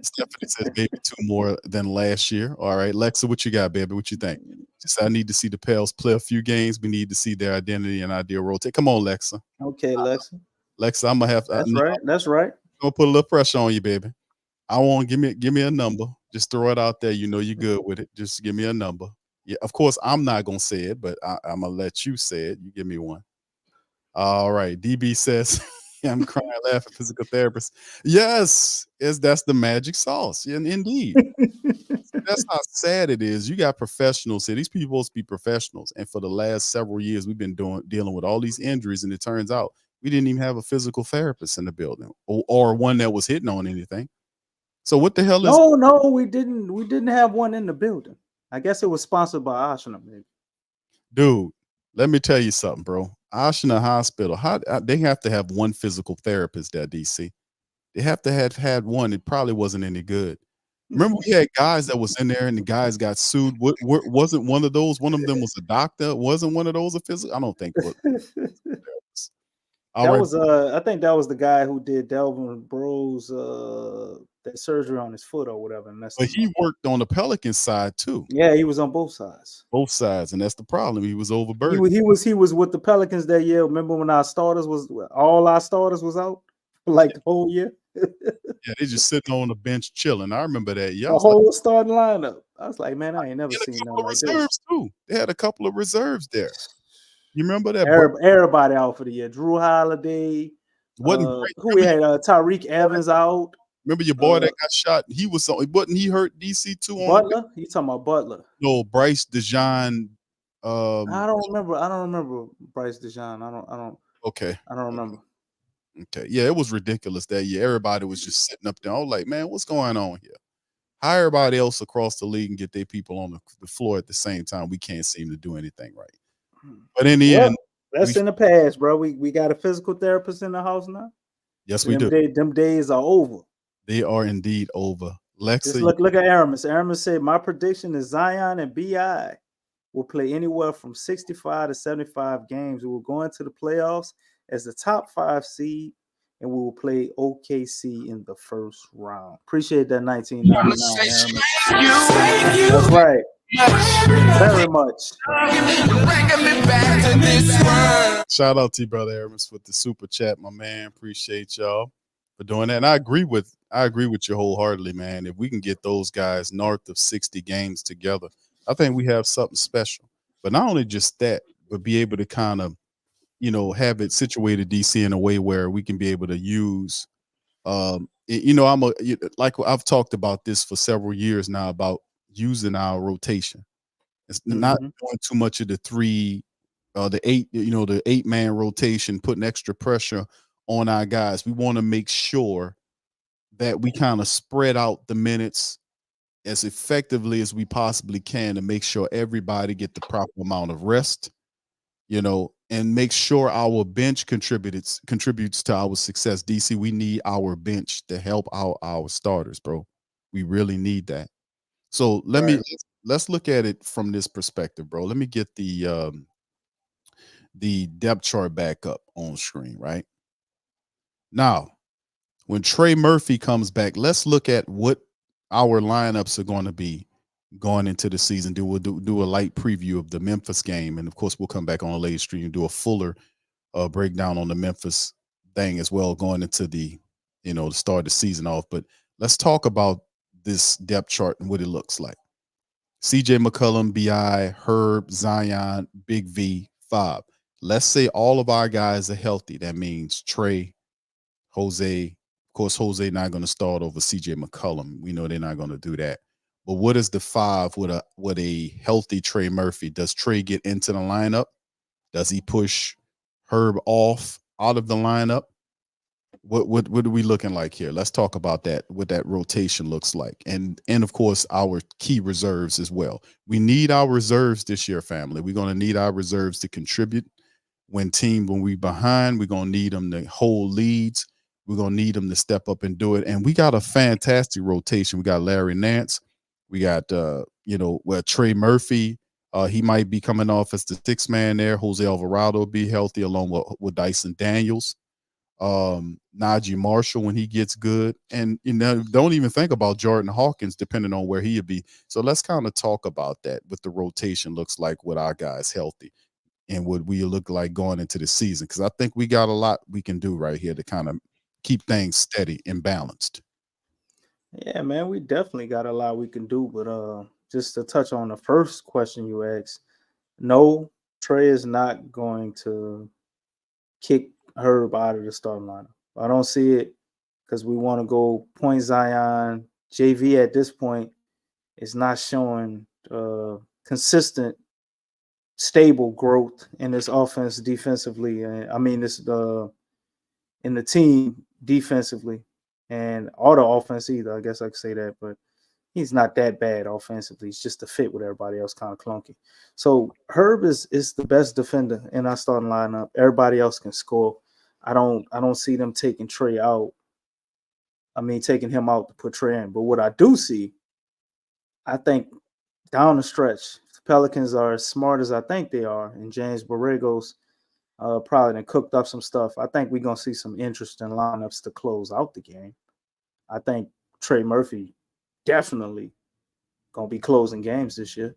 Stephanie says maybe 2 more than last year. All right, Lexa, what you got, baby? What you think? Just I need to see the Pels play a few games. We need to see their identity and idea rotate. Come on, Lexa. Okay, Lexa. Lexa, I'm gonna have. That's right. I'm gonna put a little pressure on you, baby. I want give me a number. Just throw it out there. You know you're good with it. Just give me a number. Yeah, of course I'm not gonna say it, but I'm gonna let you say it. You give me one. All right. DB says, I'm crying, laughing, physical therapist. Yes, that's the magic sauce. And indeed. That's how sad it is. You got professionals here. These people supposed to be professionals. And for the last several years, we've been dealing with all these injuries. And it turns out we didn't even have a physical therapist in the building or one that was hitting on anything. So what the hell is No, we didn't. We didn't have one in the building. I guess it was sponsored by Ashna, maybe. dude? Let me tell you something, bro. Ashna Hospital, they have to have one physical therapist there, DC. They have to have had one. It probably wasn't any good. Remember, we had guys that was in there, and the guys got sued. What wasn't one of those? One of them was a doctor. Wasn't one of those a physical? I don't think. All That right, was I think that was the guy who did Delvin Bros that surgery on his foot or whatever. And but he worked on the Pelicans side too, yeah, he was on both sides. both sides, and that's the problem. He was overburdened. He was with the Pelicans that year. Remember when all our starters was out like the whole year? Yeah, they just sitting on the bench chilling. I remember that. Yeah, The whole starting lineup. I was like, man, I ain't never and seen a couple nothing of like reserves too. They had a couple of reserves there. You remember that? Everybody out for the year. Drew Holiday. Wasn't Who we had? Tyreek Evans out. remember your boy that got shot? He was wasn't he hurt DC too? Butler. You talking about Butler? No, Bryce DeJean. I don't remember Bryce DeJean. Okay. I don't remember. Okay. Yeah, it was ridiculous that year. Everybody was just sitting up there. I was like, man, what's going on here? Hire everybody else across the league and get their people on the floor at the same time. We can't seem to do anything right. But in the end, that's in the past, bro. We got a physical therapist in the house now. Yes, we do. Them days are over. They are indeed over. Just look at Aramis. Aramis said, my prediction is Zion and BI will play anywhere from 65 to 75 games. We will go into the playoffs as the top 5 seed, and we will play OKC in the first round. Appreciate that 1999, Aramis. That's right. Very much. Shout out to you, brother Aramis, with the super chat, my man. Appreciate y'all for doing that. And I agree with you wholeheartedly, man. If we can get those guys north of 60 games together, I think we have something special. But not only just that, but be able to kind of, have it situated, DC, in a way where we can be able to use, like I've talked about this for several years now about using our rotation. It's not doing too much of the 8-man rotation, putting extra pressure on our guys. We want to make sure that we kind of spread out the minutes as effectively as we possibly can to make sure everybody get the proper amount of rest, and make sure our bench contributes to our success. DC, we need our bench to help out our starters, bro. We really need that. So let's look at it from this perspective, bro. Let me get the depth chart back up on screen right now. When Trey Murphy comes back, let's look at what our lineups are going to be going into the season. We'll do a light preview of the Memphis game, and of course we'll come back on a later stream and do a fuller breakdown on the Memphis thing as well, going into the to start the season off. But let's talk about this depth chart and what it looks like. CJ McCollum, BI, Herb, Zion, Big V, 5. Let's say all of our guys are healthy. That means Trey, Jose. Of course, Jose not going to start over CJ McCollum. We know they're not going to do that. But what is the 5 with a healthy Trey Murphy? Does Trey get into the lineup? Does he push Herb out of the lineup? What are we looking like here? Let's talk about that, what that rotation looks like. And of course, our key reserves as well. We need our reserves this year, family. We're going to need our reserves to contribute. When we behind, we're going to need them to hold leads. We're going to need them to step up and do it. And we got a fantastic rotation. We got Larry Nance. We got, Trey Murphy. He might be coming off as the 6th man there. Jose Alvarado will be healthy along with Dyson Daniels. Najee Marshall when he gets good, and don't even think about Jordan Hawkins depending on where he'll be. So let's kind of talk about that, what the rotation looks like with our guys healthy and what we look like going into the season, because I think we got a lot we can do right here to kind of keep things steady and balanced. Yeah, man, we definitely got a lot we can do. But just to touch on the first question you asked, no, Trey is not going to kick Herb out of the starting lineup. I don't see it because we want to go point Zion. JV at this point is not showing consistent, stable growth in this offense defensively. And I mean, this in the team defensively and all the offense either. I guess I could say that, but he's not that bad offensively. He's just a fit with everybody else, kind of clunky. So Herb is the best defender in our starting lineup. Everybody else can score. I don't see them taking Trey out. I mean, taking him out to put Trey in. But what I do see, I think down the stretch, the Pelicans are as smart as I think they are, and James Borrego's probably done cooked up some stuff. I think we're gonna see some interesting lineups to close out the game. I think Trey Murphy definitely gonna be closing games this year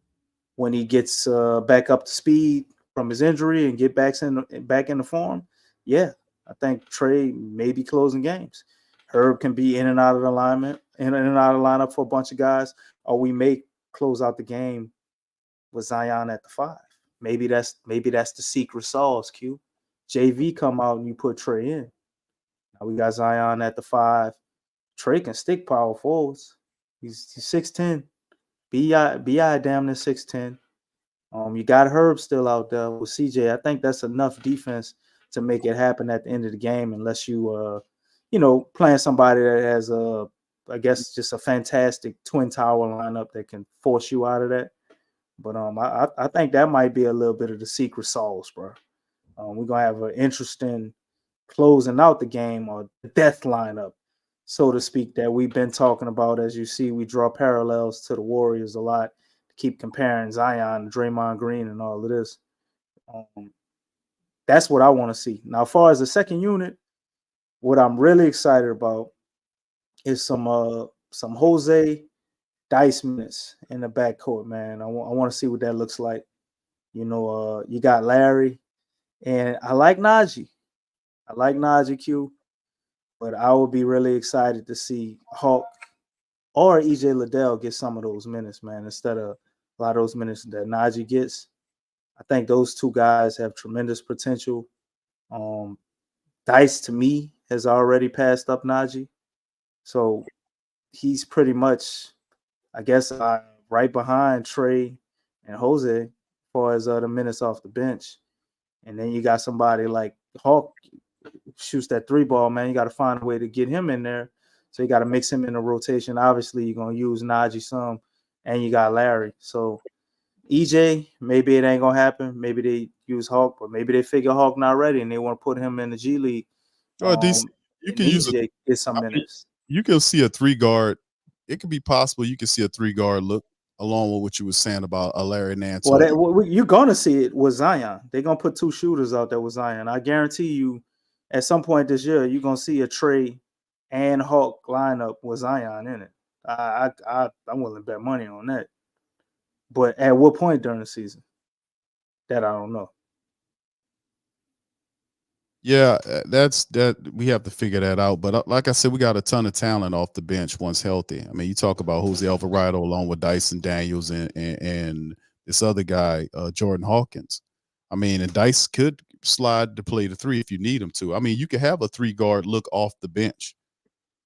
when he gets back up to speed from his injury and get back in the form. Yeah, I think Trey may be closing games. Herb can be in and out of the alignment, in and out of the lineup for a bunch of guys, or we may close out the game with Zion at the 5. Maybe that's the secret sauce. Q. JV come out and you put Trey in. Now we got Zion at the 5. Trey can stick power forwards. He's 6'10. Bi damn near 6'10. You got Herb still out there with CJ. I think that's enough defense to make it happen at the end of the game, unless playing somebody that has I guess just a fantastic twin tower lineup that can force you out of that. But I think that might be a little bit of the secret sauce, bro. We're gonna have an interesting closing out the game or the death lineup, so to speak, that we've been talking about. As you see, we draw parallels to the Warriors a lot to keep comparing Zion, Draymond Green, and all of this. That's what I want to see. Now, as far as the second unit, what I'm really excited about is some Jose Dice minutes in the backcourt, man. I want to see what that looks like. You got Larry, and I like Najee. I like Najee Q, but I would be really excited to see Hawk or EJ Liddell get some of those minutes, man, instead of a lot of those minutes that Najee gets. I think those two guys have tremendous potential. Dice, to me, has already passed up Najee. So he's pretty much, I guess, right behind Trey and Jose as far as the minutes off the bench. And then you got somebody like Hawk shoots that 3 ball, man. You got to find a way to get him in there. So you got to mix him in the rotation. Obviously, you're going to use Najee some, and you got Larry. So EJ, maybe it ain't going to happen. Maybe they use Hawk, but maybe they figure Hawk not ready and they want to put him in the G League. Or DC, you And can use EJ get some minutes. you can see a 3 guard. It could be possible you can see a 3 guard look along with what you were saying about a Larry Nance. Well, you're going to see it with Zion. They're going to put 2 shooters out there with Zion. I guarantee you at some point this year, you're going to see a Trey and Hawk lineup with Zion in it. I'm willing to bet money on that. But at what point during the season? That I don't know. Yeah, that we have to figure that out. But like I said, we got a ton of talent off the bench once healthy. I mean, you talk about Jose Alvarado along with Dyson Daniels and this other guy, Jordan Hawkins. I mean, and Dice could slide to play the 3 if you need him to. I mean, you could have a 3 guard look off the bench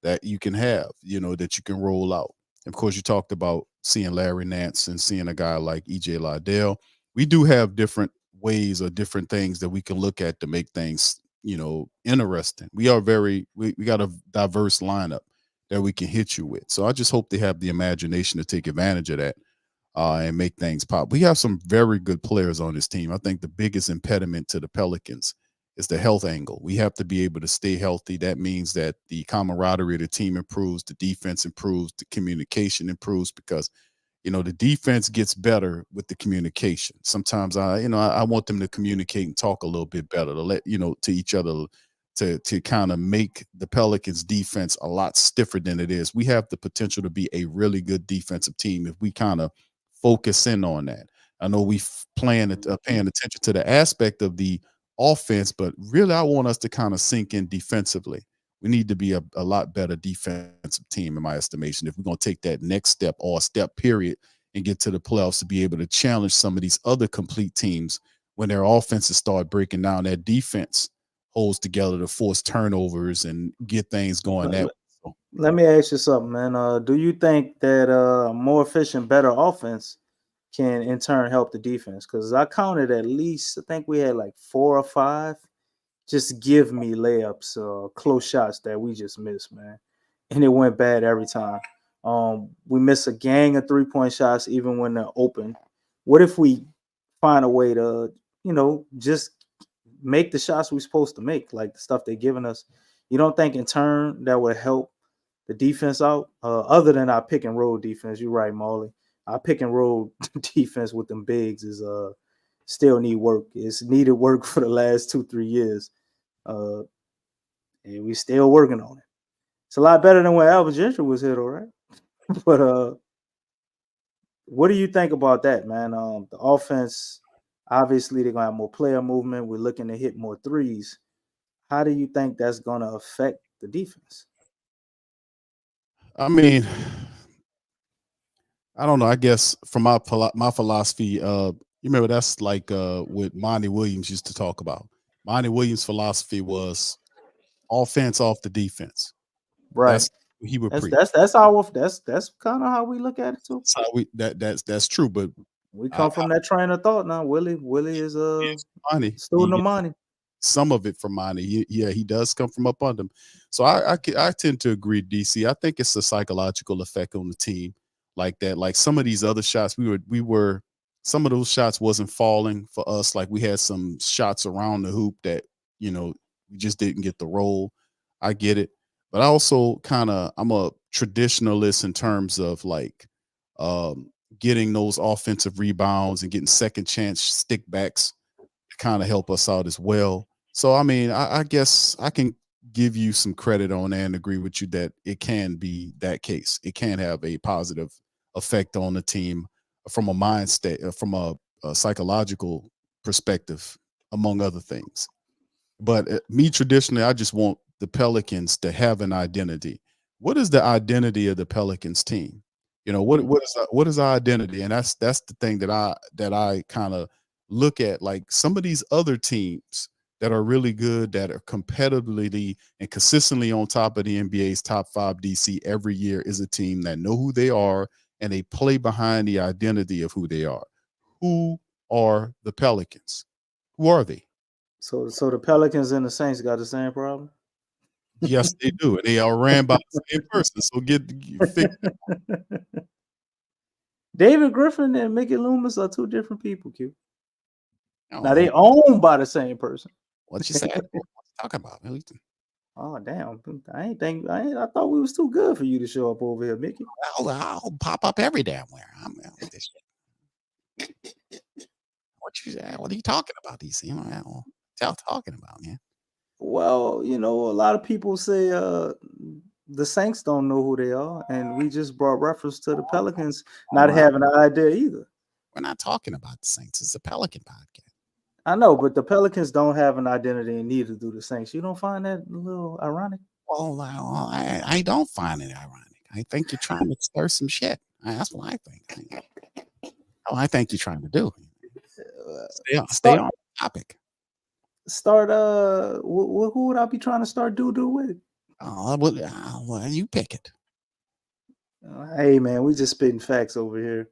that you can have, that you can roll out. Of course, you talked about seeing Larry Nance and seeing a guy like EJ Liddell. We do have different ways or different things that we can look at to make things, interesting. We got a diverse lineup that we can hit you with. So I just hope they have the imagination to take advantage of that and make things pop. We have some very good players on this team. I think the biggest impediment to the Pelicans is the health angle. We have to be able to stay healthy. That means that the camaraderie of the team improves, the defense improves, the communication improves, because the defense gets better with the communication. Sometimes I want them to communicate and talk a little bit better, to let to each other, to kind of make the Pelicans defense a lot stiffer than it is. We have the potential to be a really good defensive team if we kind of focus in on that. I know we paying attention to the aspect of the offense, but really I want us to kind of sink in defensively We need to be a lot better defensive team, in my estimation, if we're going to take that next step or a step period and get to the playoffs to be able to challenge some of these other complete teams when their offenses start breaking down. That defense holds together to force turnovers and get things going that way. So, let me ask you something, man. Do you think that more efficient, better offense can in turn help the defense? Because I counted at least, I think we had like 4 or 5 just give me layups, close shots that we just missed, man. And it went bad every time. We miss a gang of 3-point shots even when they're open. What if we find a way to, just make the shots we're supposed to make, like the stuff they're giving us? You don't think in turn that would help the defense out? Other than our pick and roll defense, you're right, Molly. Our pick and roll defense with them bigs is still need work. It's needed work for the last 2-3 years. And we still working on it. It's a lot better than when Alvin Gentry was here, all right? But what do you think about that, man? The offense, obviously they're gonna have more player movement. We're looking to hit more threes. How do you think that's gonna affect the defense? I mean, I don't know. I guess from my philosophy, you remember that's like what Monty Williams used to talk about. Monty Williams' philosophy was offense off the defense. Right. That's what he would preach. That's kind of how we look at it too. That's how that's true. But we come from that train of thought now. Willie is a student of Monty. Some of it from Monty. He does come from up under him. So I tend to agree, DC. I think it's a psychological effect on the team like that. Like some of these other shots, we were some of those shots wasn't falling for us. Like we had some shots around the hoop that, we just didn't get the roll. I get it. But I also I'm a traditionalist in terms of like getting those offensive rebounds and getting second chance stick backs to kind of help us out as well. So, I mean, I guess I can give you some credit on that and agree with you that it can be that case. It can have a positive effect on the team from a mind state, from a psychological perspective, among other things. But me traditionally, I just want the Pelicans to have an identity. What is the identity of the Pelicans team? What is our identity? And that's the thing that I kind of look at. Like some of these other teams that are really good, that are competitively and consistently on top of the NBA's top 5 DC every year, is a team that know who they are and they play behind the identity of who they are. Who are the Pelicans? Who are they? So the Pelicans and the Saints got the same problem? Yes, they do. And they are ran by the same person. So get David Griffin and Mickey Loomis are 2 different people, Q. Oh, now they owned by the same person. What you say? What you talking about? Oh damn! I thought we was too good for you to show up over here, Mickey. I'll pop up every damn where. I'm with this shit. What are you talking about, DC? Talking about, man. Well, a lot of people say the Saints don't know who they are, and we just brought reference to the Pelicans not having an idea either. We're not talking about the Saints. It's a Pelican podcast. I know, but the Pelicans don't have an identity, and neither do the Saints. You don't find that a little ironic? Well, I don't find it ironic. I think you're trying to stir some shit. That's what I think. I think you're trying to do. Stay on topic. Start who would I be trying to start doo with? Well, you pick it. Hey man, we just spitting facts over here.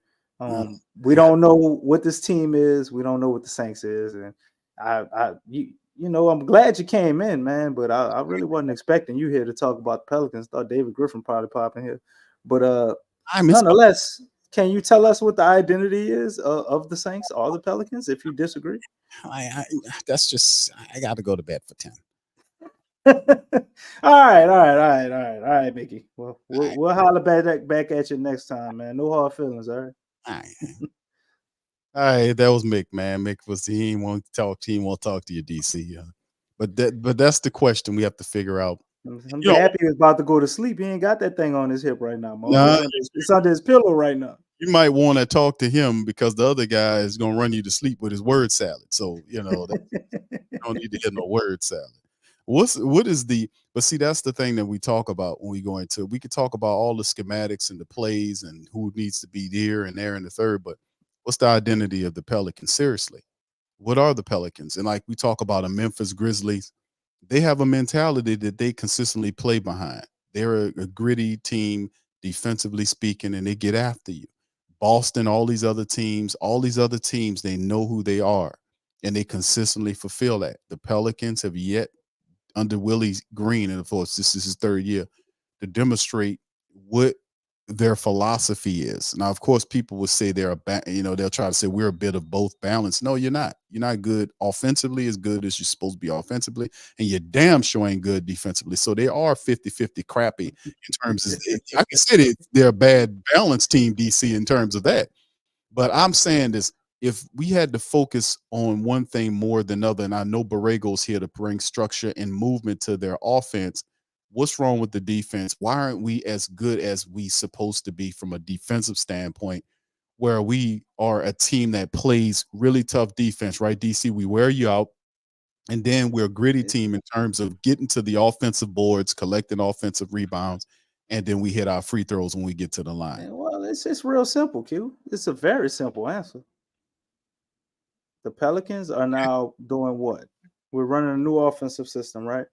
We don't know what this team is. We don't know what the Saints is, and I'm glad you came in, man. But I really wasn't expecting you here to talk about the Pelicans. Thought David Griffin probably popping here, but nonetheless, can you tell us what the identity is of the Saints or the Pelicans? If you disagree, that's just I got to go to bed for 10. All right, Mickey. Well, we'll holler back at you next time, man. No hard feelings, all right. All right, that was Mick, man. Mick was he won't talk to you, DC. But that's the question we have to figure out. I'm happy he's about to go to sleep. He ain't got that thing on his hip right now, Mo. It's under his pillow right now. You might want to talk to him because the other guy is gonna run you to sleep with his word salad. So you don't need to get no word salad. what is the but see that's the thing that we talk about when we go into we could talk about all the schematics and the plays and who needs to be there and there in the third, but what's the identity of the Pelicans? Seriously. What are the Pelicans? And like we talk about a Memphis Grizzlies, they have a mentality that they consistently play behind. They're a gritty team, defensively speaking, and they get after you. Boston, all these other teams, they know who they are, and they consistently fulfill that. The Pelicans have yet, under Willie Green, and of course, this is his third year, to demonstrate what their philosophy is. Now, of course, people will say they'll try to say we're a bit of both balance. No, you're not. You're not good offensively as good as you're supposed to be offensively, and you're damn sure ain't good defensively. So they are 50-50 crappy in terms of I can say they're a bad balanced team, DC, in terms of that. But I'm saying this, if we had to focus on one thing more than other, and I know Borrego's here to bring structure and movement to their offense, what's wrong with the defense? Why aren't we as good as we supposed to be from a defensive standpoint, where we are a team that plays really tough defense, right, DC? We wear you out, and then we're a gritty team in terms of getting to the offensive boards, collecting offensive rebounds, and then we hit our free throws when we get to the line. Well, it's real simple, Q. It's a very simple answer. The Pelicans are now doing what? We're running a new offensive system, right?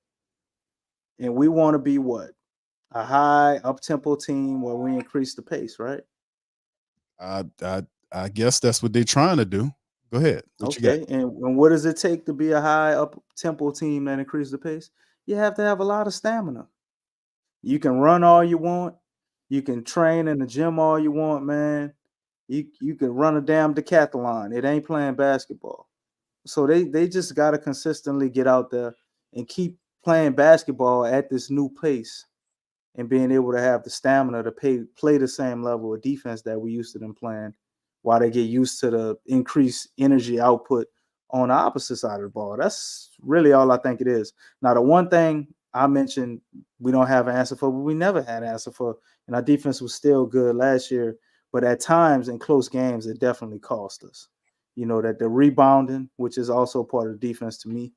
And we want to be what? A high up-tempo team where we increase the pace, right? I guess that's what they're trying to do. Go ahead. Okay. And what does it take to be a high up-tempo team that increases the pace? You have to have a lot of stamina. You can run all you want. You can train in the gym all you want, man. You can run a damn decathlon. It ain't playing basketball. So they just got to consistently get out there and keep playing basketball at this new pace and being able to have the stamina to play the same level of defense that we used to them playing while they get used to the increased energy output on the opposite side of the ball. That's really all I think it is. Now, the one thing I mentioned we don't have an answer for, but we never had an answer for, and our defense was still good last year, but at times in close games, it definitely cost us. You know, that the rebounding, which is also part of the defense to me,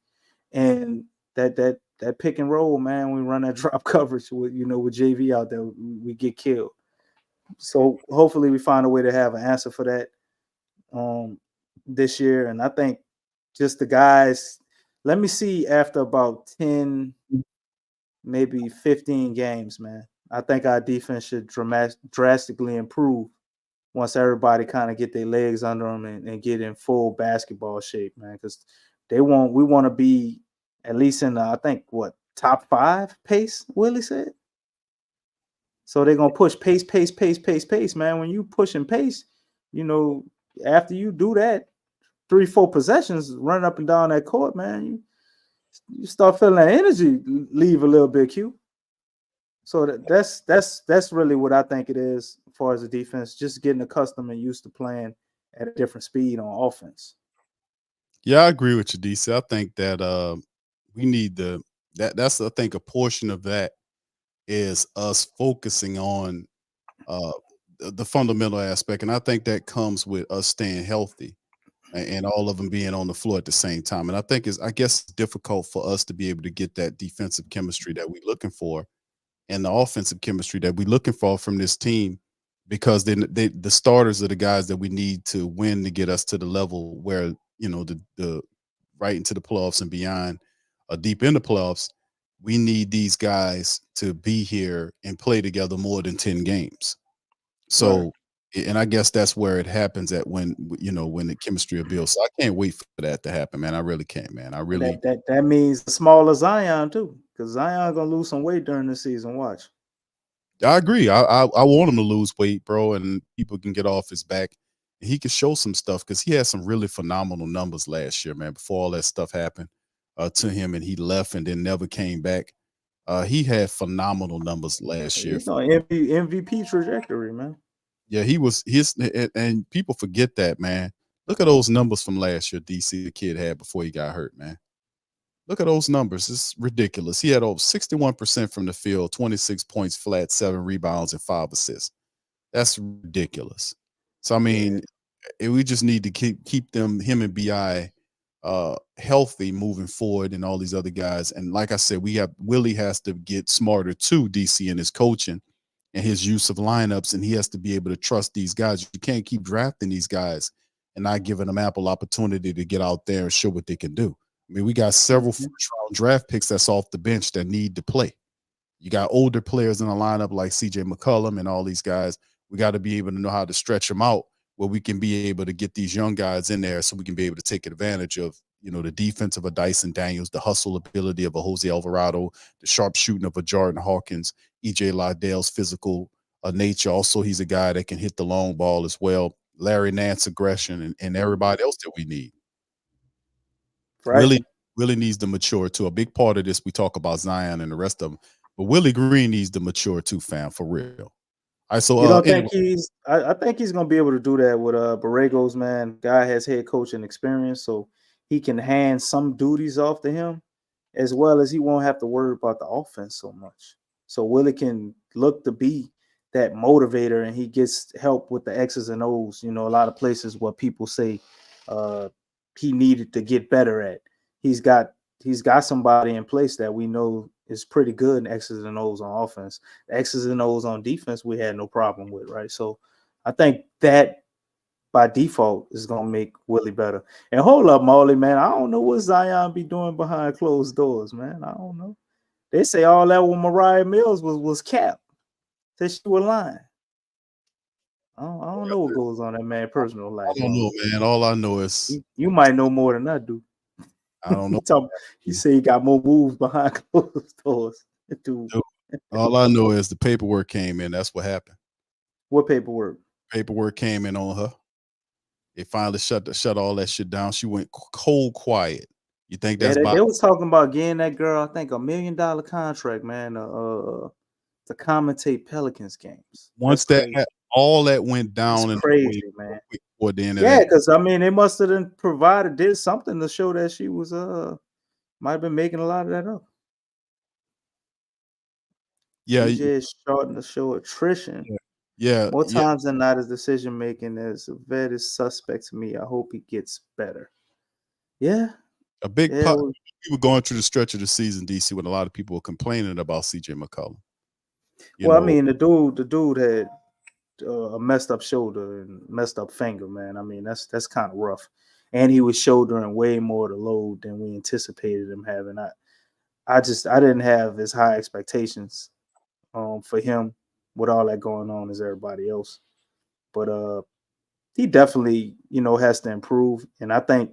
and that pick and roll, man, we run that drop coverage with JV out there, we get killed. So hopefully we find a way to have an answer for that this year. And I think just the guys, let me see after about 10, maybe 15 games, man. I think our defense should drastically improve once everybody kind of get their legs under them and get in full basketball shape, man. Because we want to be at least in the, I think, top 5 pace, Willie said. So they're going to push pace, man. When you pushing pace, after you do that, 3-4 possessions running up and down that court, man, you start feeling that energy leave a little bit, Q. So that's really what I think it is as far as the defense, just getting accustomed and used to playing at a different speed on offense. Yeah, I agree with you, DC. I think that we need that's I think a portion of that is us focusing on the fundamental aspect, and I think that comes with us staying healthy and all of them being on the floor at the same time. And I think I guess it's difficult for us to be able to get that defensive chemistry that we're looking for and the offensive chemistry that we're looking for from this team, because the starters are the guys that we need to win to get us to the level where the right into the playoffs and beyond, deep in the playoffs. We need these guys to be here and play together more than 10 games. So, right. And I guess that's where it happens at when the chemistry builds. So I can't wait for that to happen, man. I really can't, man. I really. That means the smaller Zion too, because Zion gonna lose some weight during the season. Watch. I agree. I want him to lose weight, bro, and people can get off his back. He can show some stuff because he had some really phenomenal numbers last year, man. Before all that stuff happened to him, and he left and then never came back. He had phenomenal numbers last year. He's on MVP trajectory, man. Yeah, he was and people forget that, man. Look at those numbers from last year, DC, the kid had before he got hurt, man. Look at those numbers. It's ridiculous. He had over 61% from the field, 26 points flat, 7 rebounds, and 5 assists. That's ridiculous. So, I mean, we just need to keep him and BI healthy moving forward, and all these other guys. And like I said, Willie has to get smarter too, DC, in his coaching and his use of lineups, and he has to be able to trust these guys. You can't keep drafting these guys and not giving them ample opportunity to get out there and show what they can do. I mean, we got several first-round draft picks that's off the bench that need to play. You got older players in the lineup like CJ McCollum and all these guys. We got to be able to know how to stretch them out where we can be able to get these young guys in there so we can be able to take advantage of, the defense of a Dyson Daniels, the hustle ability of a Jose Alvarado, the sharp shooting of a Jordan Hawkins, EJ Liddell's physical nature. Also, he's a guy that can hit the long ball as well. Larry Nance aggression and everybody else that we need. Right. Willie needs to mature too. A big part of this, we talk about Zion and the rest of them, but Willie Green needs to mature too, fam, for real. So you don't think he's? I think he's gonna be able to do that with Borrego's, man. Guy has head coaching experience, so he can hand some duties off to him, as well as he won't have to worry about the offense so much. So Willie can look to be that motivator, and he gets help with the X's and O's. A lot of places where people say he needed to get better at. He's got somebody in place that we know is pretty good in X's and O's on offense. The X's and O's on defense, we had no problem with, right? So I think that by default is going to make Willie better. And hold up, Molly, man, I don't know what Zion be doing behind closed doors, man. I don't know. They say all that with Mariah Mills was cap. Said she was lying. I don't know what goes on in that man's personal life. I don't know, man. All I know is you might know more than I do. I don't know. He said he got more moves behind closed doors. Dude. All I know is the paperwork came in. That's what happened. What paperwork? Paperwork came in on her. They finally shut all that shit down. She went cold quiet. You think that's they was talking about getting that girl, I think, $1 million contract, man, to commentate Pelicans games. Once all that went down, it's crazy, man. Toward the end of yeah, because I mean, they must have did something to show that she was might have been making a lot of that up. Yeah, CJ is starting to show attrition. Yeah, more times than not, his decision making is very suspect to me. I hope he gets better. Yeah, a big part. We were going through the stretch of the season, DC, when a lot of people were complaining about CJ McCollum. I mean, the dude had a messed up shoulder and messed up finger, man. I mean, that's kind of rough. And he was shouldering way more of the load than we anticipated him having. I didn't have as high expectations for him with all that going on as everybody else. But he definitely, has to improve. And I think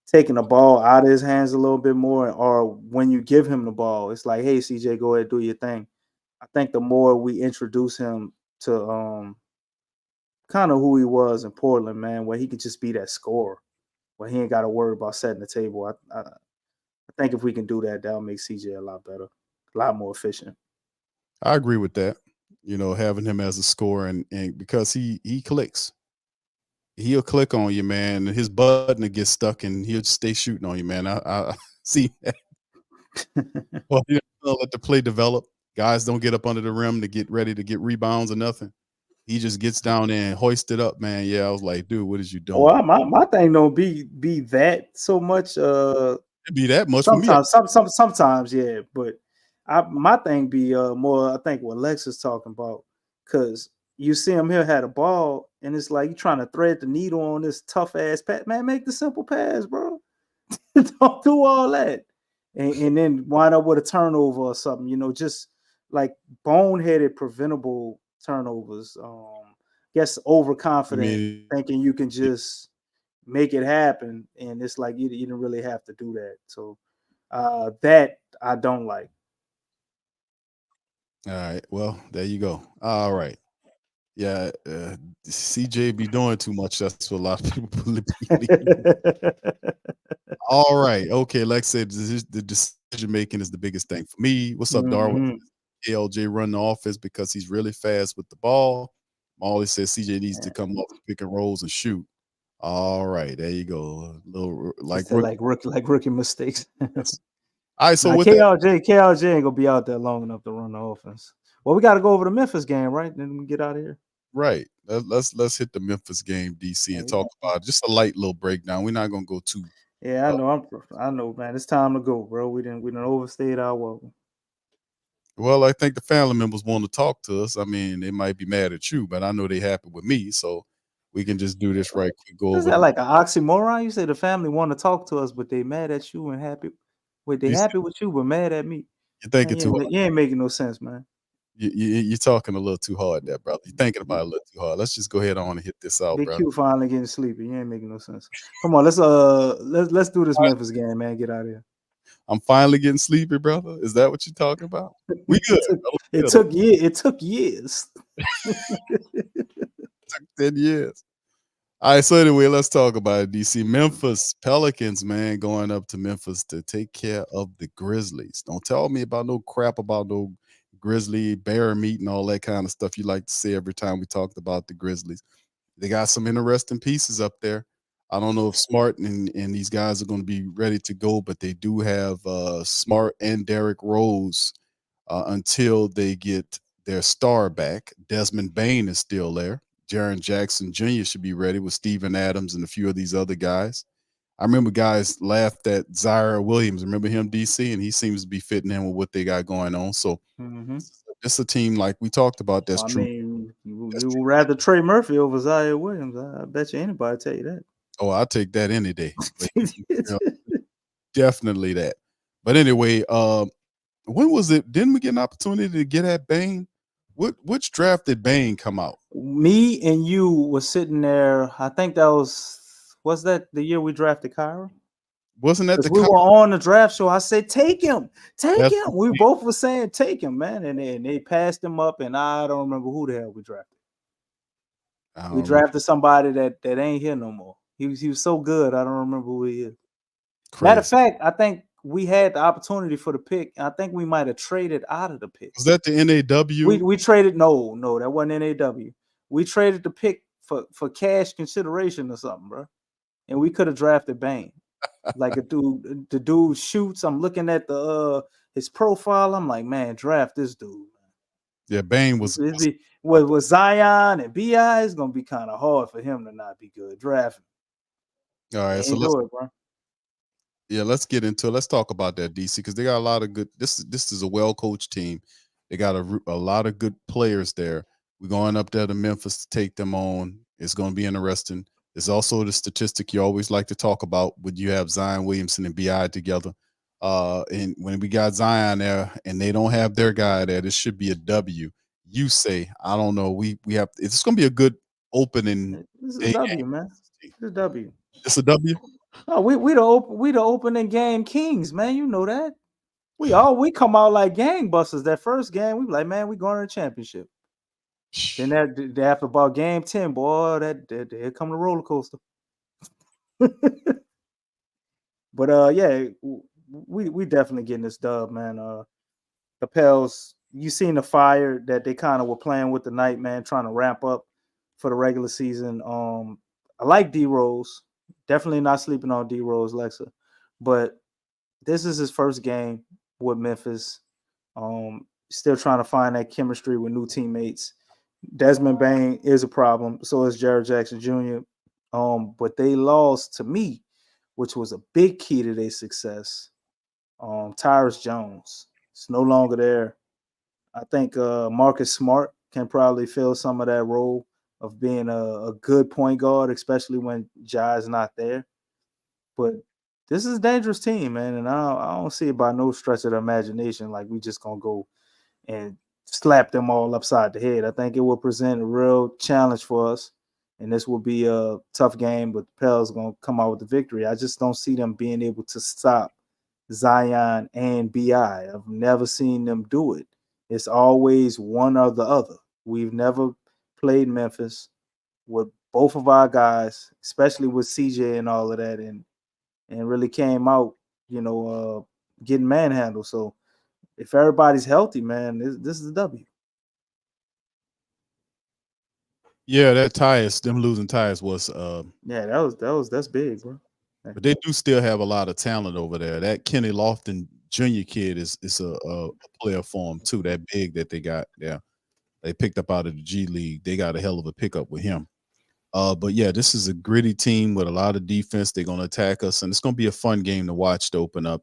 taking the ball out of his hands a little bit more, or when you give him the ball, it's like, hey, CJ, go ahead, do your thing. I think the more we introduce him to kind of who he was in Portland, man, where he could just be that scorer, where he ain't got to worry about setting the table. I think if we can do that, that'll make CJ a lot better, a lot more efficient. I agree with that. Having him as a scorer, and because he clicks. He'll click on you, man. His button will get stuck, and he'll stay shooting on you, man. I see that. Well, don't let the play develop. Guys don't get up under the rim to get ready to get rebounds or nothing. He just gets down there and hoists it up, man. Yeah, I was like, dude, what is you doing? Well, my thing don't be that so much. It'd be that much sometimes, for me. Sometimes, yeah. But my thing be more, I think, what Lex is talking about, because you see him here had a ball, and it's like you're trying to thread the needle on this tough ass pass. Man, make the simple pass, bro. Don't do all that, and then wind up with a turnover or something. Just like boneheaded, preventable turnovers. Guess overconfident, thinking you can just make it happen, and it's like you didn't really have to do that. So that I don't like. All right. Well, there you go. All right. Yeah, CJ be doing too much. That's what a lot of people believe. All right. Okay. Like I said, the decision making is the biggest thing for me. What's up, Darwin? KLJ run the offense because he's really fast with the ball. Always says CJ needs to come up, pick and rolls, and shoot. All right, there you go. A little like rookie mistakes. Yes. All right, so with KLJ ain't gonna be out there long enough to run the offense. Well, we got to go over the Memphis game, right? Then we get out of here. Right. Let's hit the Memphis game, DC, and talk about it. Just a light little breakdown. We're not gonna go too Yeah, I know. I know, man. It's time to go, bro. We didn't overstayed our welcome. Well, I think the family members want to talk to us. I mean, they might be mad at you, but I know they happy with me, so we can just do this right quick. Go Is over. that like an oxymoron? You say the family want to talk to us, but they mad at you and happy. Wait, they You, happy with you, but mad at me. you're Man, thinking too hard. you ain't making no sense, man. You're talking a little too hard there, brother. You're thinking about it a little too hard. Let's just go ahead on and hit this out, Big brother. Q finally getting sleepy. You ain't making no sense. Come on, let's do this Memphis game, man. Get out of here. I'm finally getting sleepy, brother. Is that what you're talking about? We good. It took years. It took years. It took 10 years. All right, so anyway, let's talk about it, DC. Memphis Pelicans, man, going up to Memphis to take care of the Grizzlies. Don't tell me about no crap about no Grizzly bear meat and all that kind of stuff you like to say every time we talked about the Grizzlies. They got some interesting pieces up there. I don't know if Smart and these guys are going to be ready to go, but they do have Smart and Derrick Rose until they get their star back. Desmond Bain is still there. Jaren Jackson Jr. should be ready with Steven Adams and a few of these other guys. I remember guys laughed at Zaire Williams. Remember him, DC? And he seems to be fitting in with what they got going on. So it's a team like we talked about. That's true. I mean, you would rather Trey Murphy over Zaire Williams. I bet you anybody tell you that. Oh, I'll take that any day. But, definitely that. But anyway, when was it? Didn't we get an opportunity to get at Bain? Which draft did Bain come out? Me and you were sitting there. I think that was that the year we drafted Kyra? Wasn't that the we were on the draft show? I said, take him. We both were saying, take him, man. And they passed him up, and I don't remember who the hell we drafted. We drafted somebody that ain't here no more. He was so good, I don't remember who he is. Crazy. Matter of fact, I think we had the opportunity for the pick. I think we might have traded out of the pick. Was that the NAW? We traded. No, that wasn't NAW. We traded the pick for cash consideration or something, bro. And we could have drafted Bain. Like the dude shoots. I'm looking at his profile. I'm like, man, draft this dude. Yeah, Bain was with Zion and BI. It's gonna be kind of hard for him to not be good. Draft him. All right, so let's get into it. Let's talk about that, DC, because they got a lot of good. This is a well-coached team. They got a lot of good players there. We're going up there to Memphis to take them on. It's going to be interesting. There's also the statistic you always like to talk about when you have Zion Williamson and BI together. And when we got Zion there and they don't have their guy there, this should be a W. You say, I don't know. We have. It's going to be a good opening. This is a W, man. It's a W. It's a W. Oh, we the opening game kings, man. You know that. We come out like gangbusters. That first game, we be like, man, we going to the championship. Then after about game 10, boy, that here come the roller coaster. But yeah, we definitely getting this dub, man. The Pels, you seen the fire that they kind of were playing with tonight, man, trying to ramp up for the regular season. I like D Rose. Definitely not sleeping on D Rose, Lexa. But this is his first game with Memphis. Still trying to find that chemistry with new teammates. Desmond Bain is a problem. So is Jaren Jackson Jr. But they lost to me, which was a big key to their success. Tyrus Jones. It's no longer there. I think Marcus Smart can probably fill some of that role of being a good point guard, especially when Jai's not there. But this is a dangerous team, man, and I don't see it by no stretch of the imagination like we just going to go and slap them all upside the head. I think it will present a real challenge for us, and this will be a tough game, but the Pels going to come out with the victory. I just don't see them being able to stop Zion and BI. I've never seen them do it. It's always one or the other. We've never played Memphis with both of our guys, especially with CJ and all of that, and really came out, getting manhandled. So if everybody's healthy, man, this is a W. Yeah, them losing Tyus was that's big, bro. But they do still have a lot of talent over there. That Kenny Lofton Jr. kid is a player for him too. That big that they got there. They picked up out of the G League. They got a hell of a pickup with him. But yeah, this is a gritty team with a lot of defense. They're going to attack us, and it's going to be a fun game to watch to open up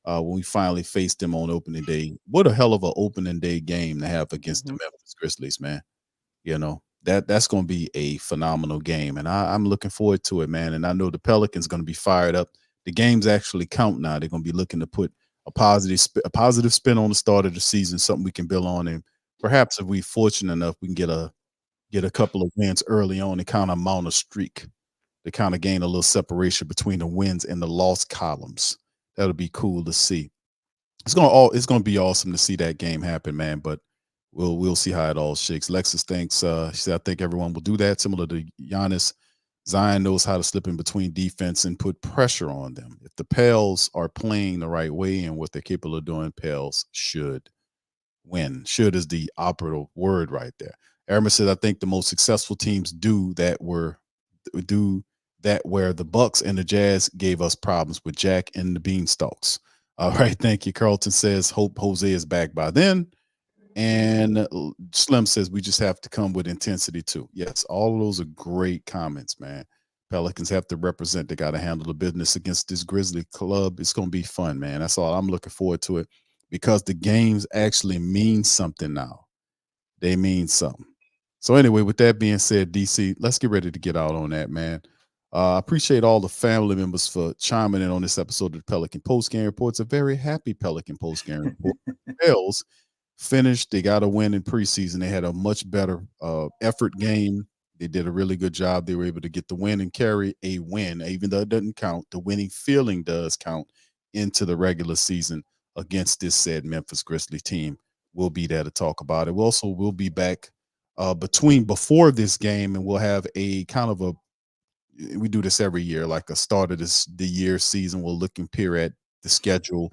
when we finally face them on opening day. What a hell of an opening day game to have against the Memphis Grizzlies, man. You know, that's going to be a phenomenal game, and I'm looking forward to it, man. And I know the Pelicans going to be fired up. The games actually count now. They're going to be looking to put a positive spin on the start of the season, something we can build on, and perhaps if we're fortunate enough, we can get a couple of wins early on and kind of mount a streak to kind of gain a little separation between the wins and the loss columns. That'll be cool to see. It's gonna be awesome to see that game happen, man. But we'll see how it all shakes. Lexus thinks she said, I think everyone will do that, similar to Giannis. Zion knows how to slip in between defense and put pressure on them. If the Pels are playing the right way and what they're capable of doing, Pels should win. Should is the operative word right there. Aaron said, I think the most successful teams do that where the Bucks and the Jazz gave us problems with Jack and the Beanstalks. All right, thank you. Carlton says, hope Jose is back by then. And Slim says, we just have to come with intensity too. Yes, all of those are great comments, man. Pelicans have to represent. They got to handle the business against this Grizzly club. It's going to be fun, man. That's all. I'm looking forward to it because the games actually mean something now. They mean something. So anyway, with that being said, DC, let's get ready to get out on that, man. I appreciate all the family members for chiming in on this episode of the Pelican Postgame Report. It's a very happy Pelican Postgame Report. Pels finished. They got a win in preseason. They had a much better effort game. They did a really good job. They were able to get the win and carry a win, even though it doesn't count. The winning feeling does count into the regular season against this said Memphis Grizzly team. We'll be there to talk about it. We'll be back before this game, and we'll have a kind of we do this every year, like a start of the year season. We'll look and peer at the schedule.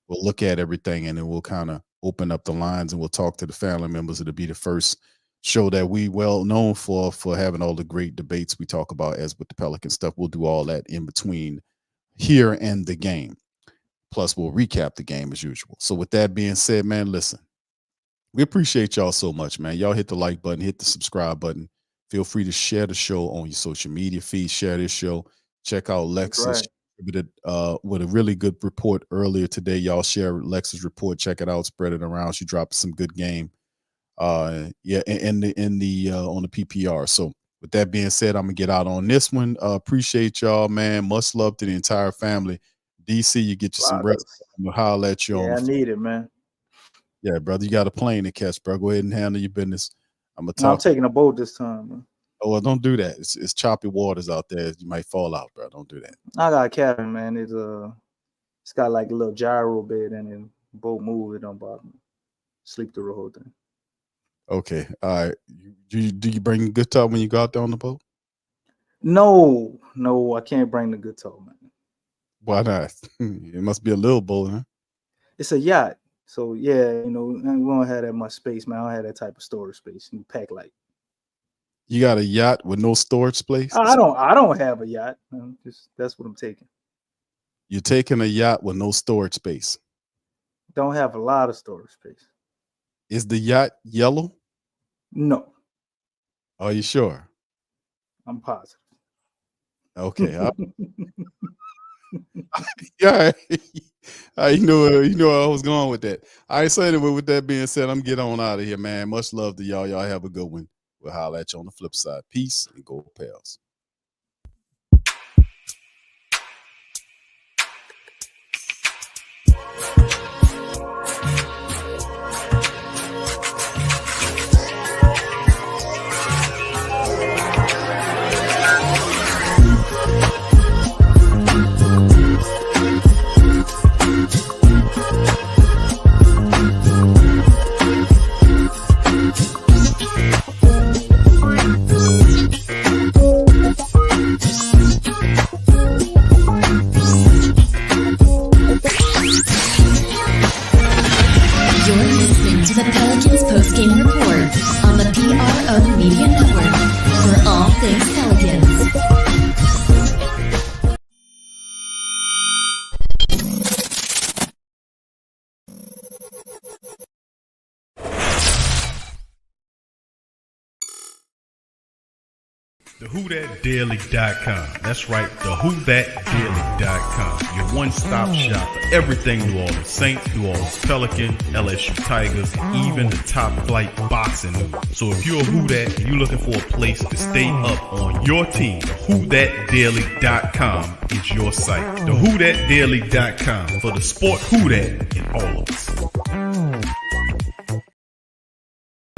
We'll look at everything, and then we'll kind of open up the lines, and we'll talk to the family members. It'll be the first show that we well known for having all the great debates we talk about as with the Pelican stuff. We'll do all that in between here and the game. Plus, we'll recap the game as usual. So with that being said, man, listen, we appreciate y'all so much, man. Y'all hit the like button, hit the subscribe button. Feel free to share the show on your social media feed. Share this show. Check out Lexus with a really good report earlier today. Y'all share Lexus' report. Check it out. Spread it around. She dropped some good game. On the PPR. So with that being said, I'm gonna get out on this one. Appreciate y'all, man. Much love to the entire family. DC, you get you some rest. I'm gonna holler at you. Yeah, I need it, man. Yeah, brother, you got a plane to catch, bro. Go ahead and handle your business. I'm taking a boat this time, man. Oh, well, don't do that. It's choppy waters out there. You might fall out, bro. Don't do that. I got a cabin, man. It's got like a little gyro bed and then boat move it on bottom. Sleep through the whole thing. Okay. All right. Do you bring a guitar when you go out there on the boat? No, I can't bring the guitar, man. Why not? It must be a little boat, huh? It's a yacht. So yeah, we don't have that much space, man. I don't have that type of storage space. You pack light. You got a yacht with no storage space? I don't have a yacht. That's what I'm taking. You're taking a yacht with no storage space. Don't have a lot of storage space. Is the yacht yellow? No. Are you sure? I'm positive. Okay. Yeah. You know I was going with that. All right, so anyway, with that being said, I'm getting on out of here, man. Much love to y'all. Y'all have a good one. We'll holler at you on the flip side. Peace and go Pels. TheWhoThatDaily.com. That's right, TheWhoThatDaily.com. Your one-stop shop for everything New Orleans Saints, New Orleans Pelicans, LSU Tigers, even the top flight boxing news. So if you're a Who That and you're looking for a place to stay up on your team, TheWhoThatDaily.com is your site. TheWhoThatDaily.com for the sport Who That in all of us.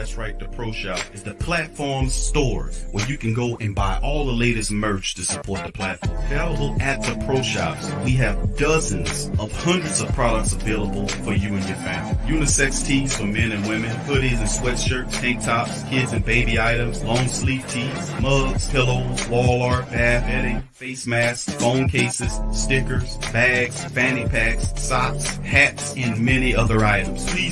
That's right, the Pro Shop is the platform store where you can go and buy all the latest merch to support the platform. Available at the Pro Shops, we have dozens of hundreds of products available for you and your family. Unisex tees for men and women, hoodies and sweatshirts, tank tops, kids and baby items, long sleeve tees, mugs, pillows, wall art, bath bedding, face masks, phone cases, stickers, bags, fanny packs, socks, hats, and many other items. Please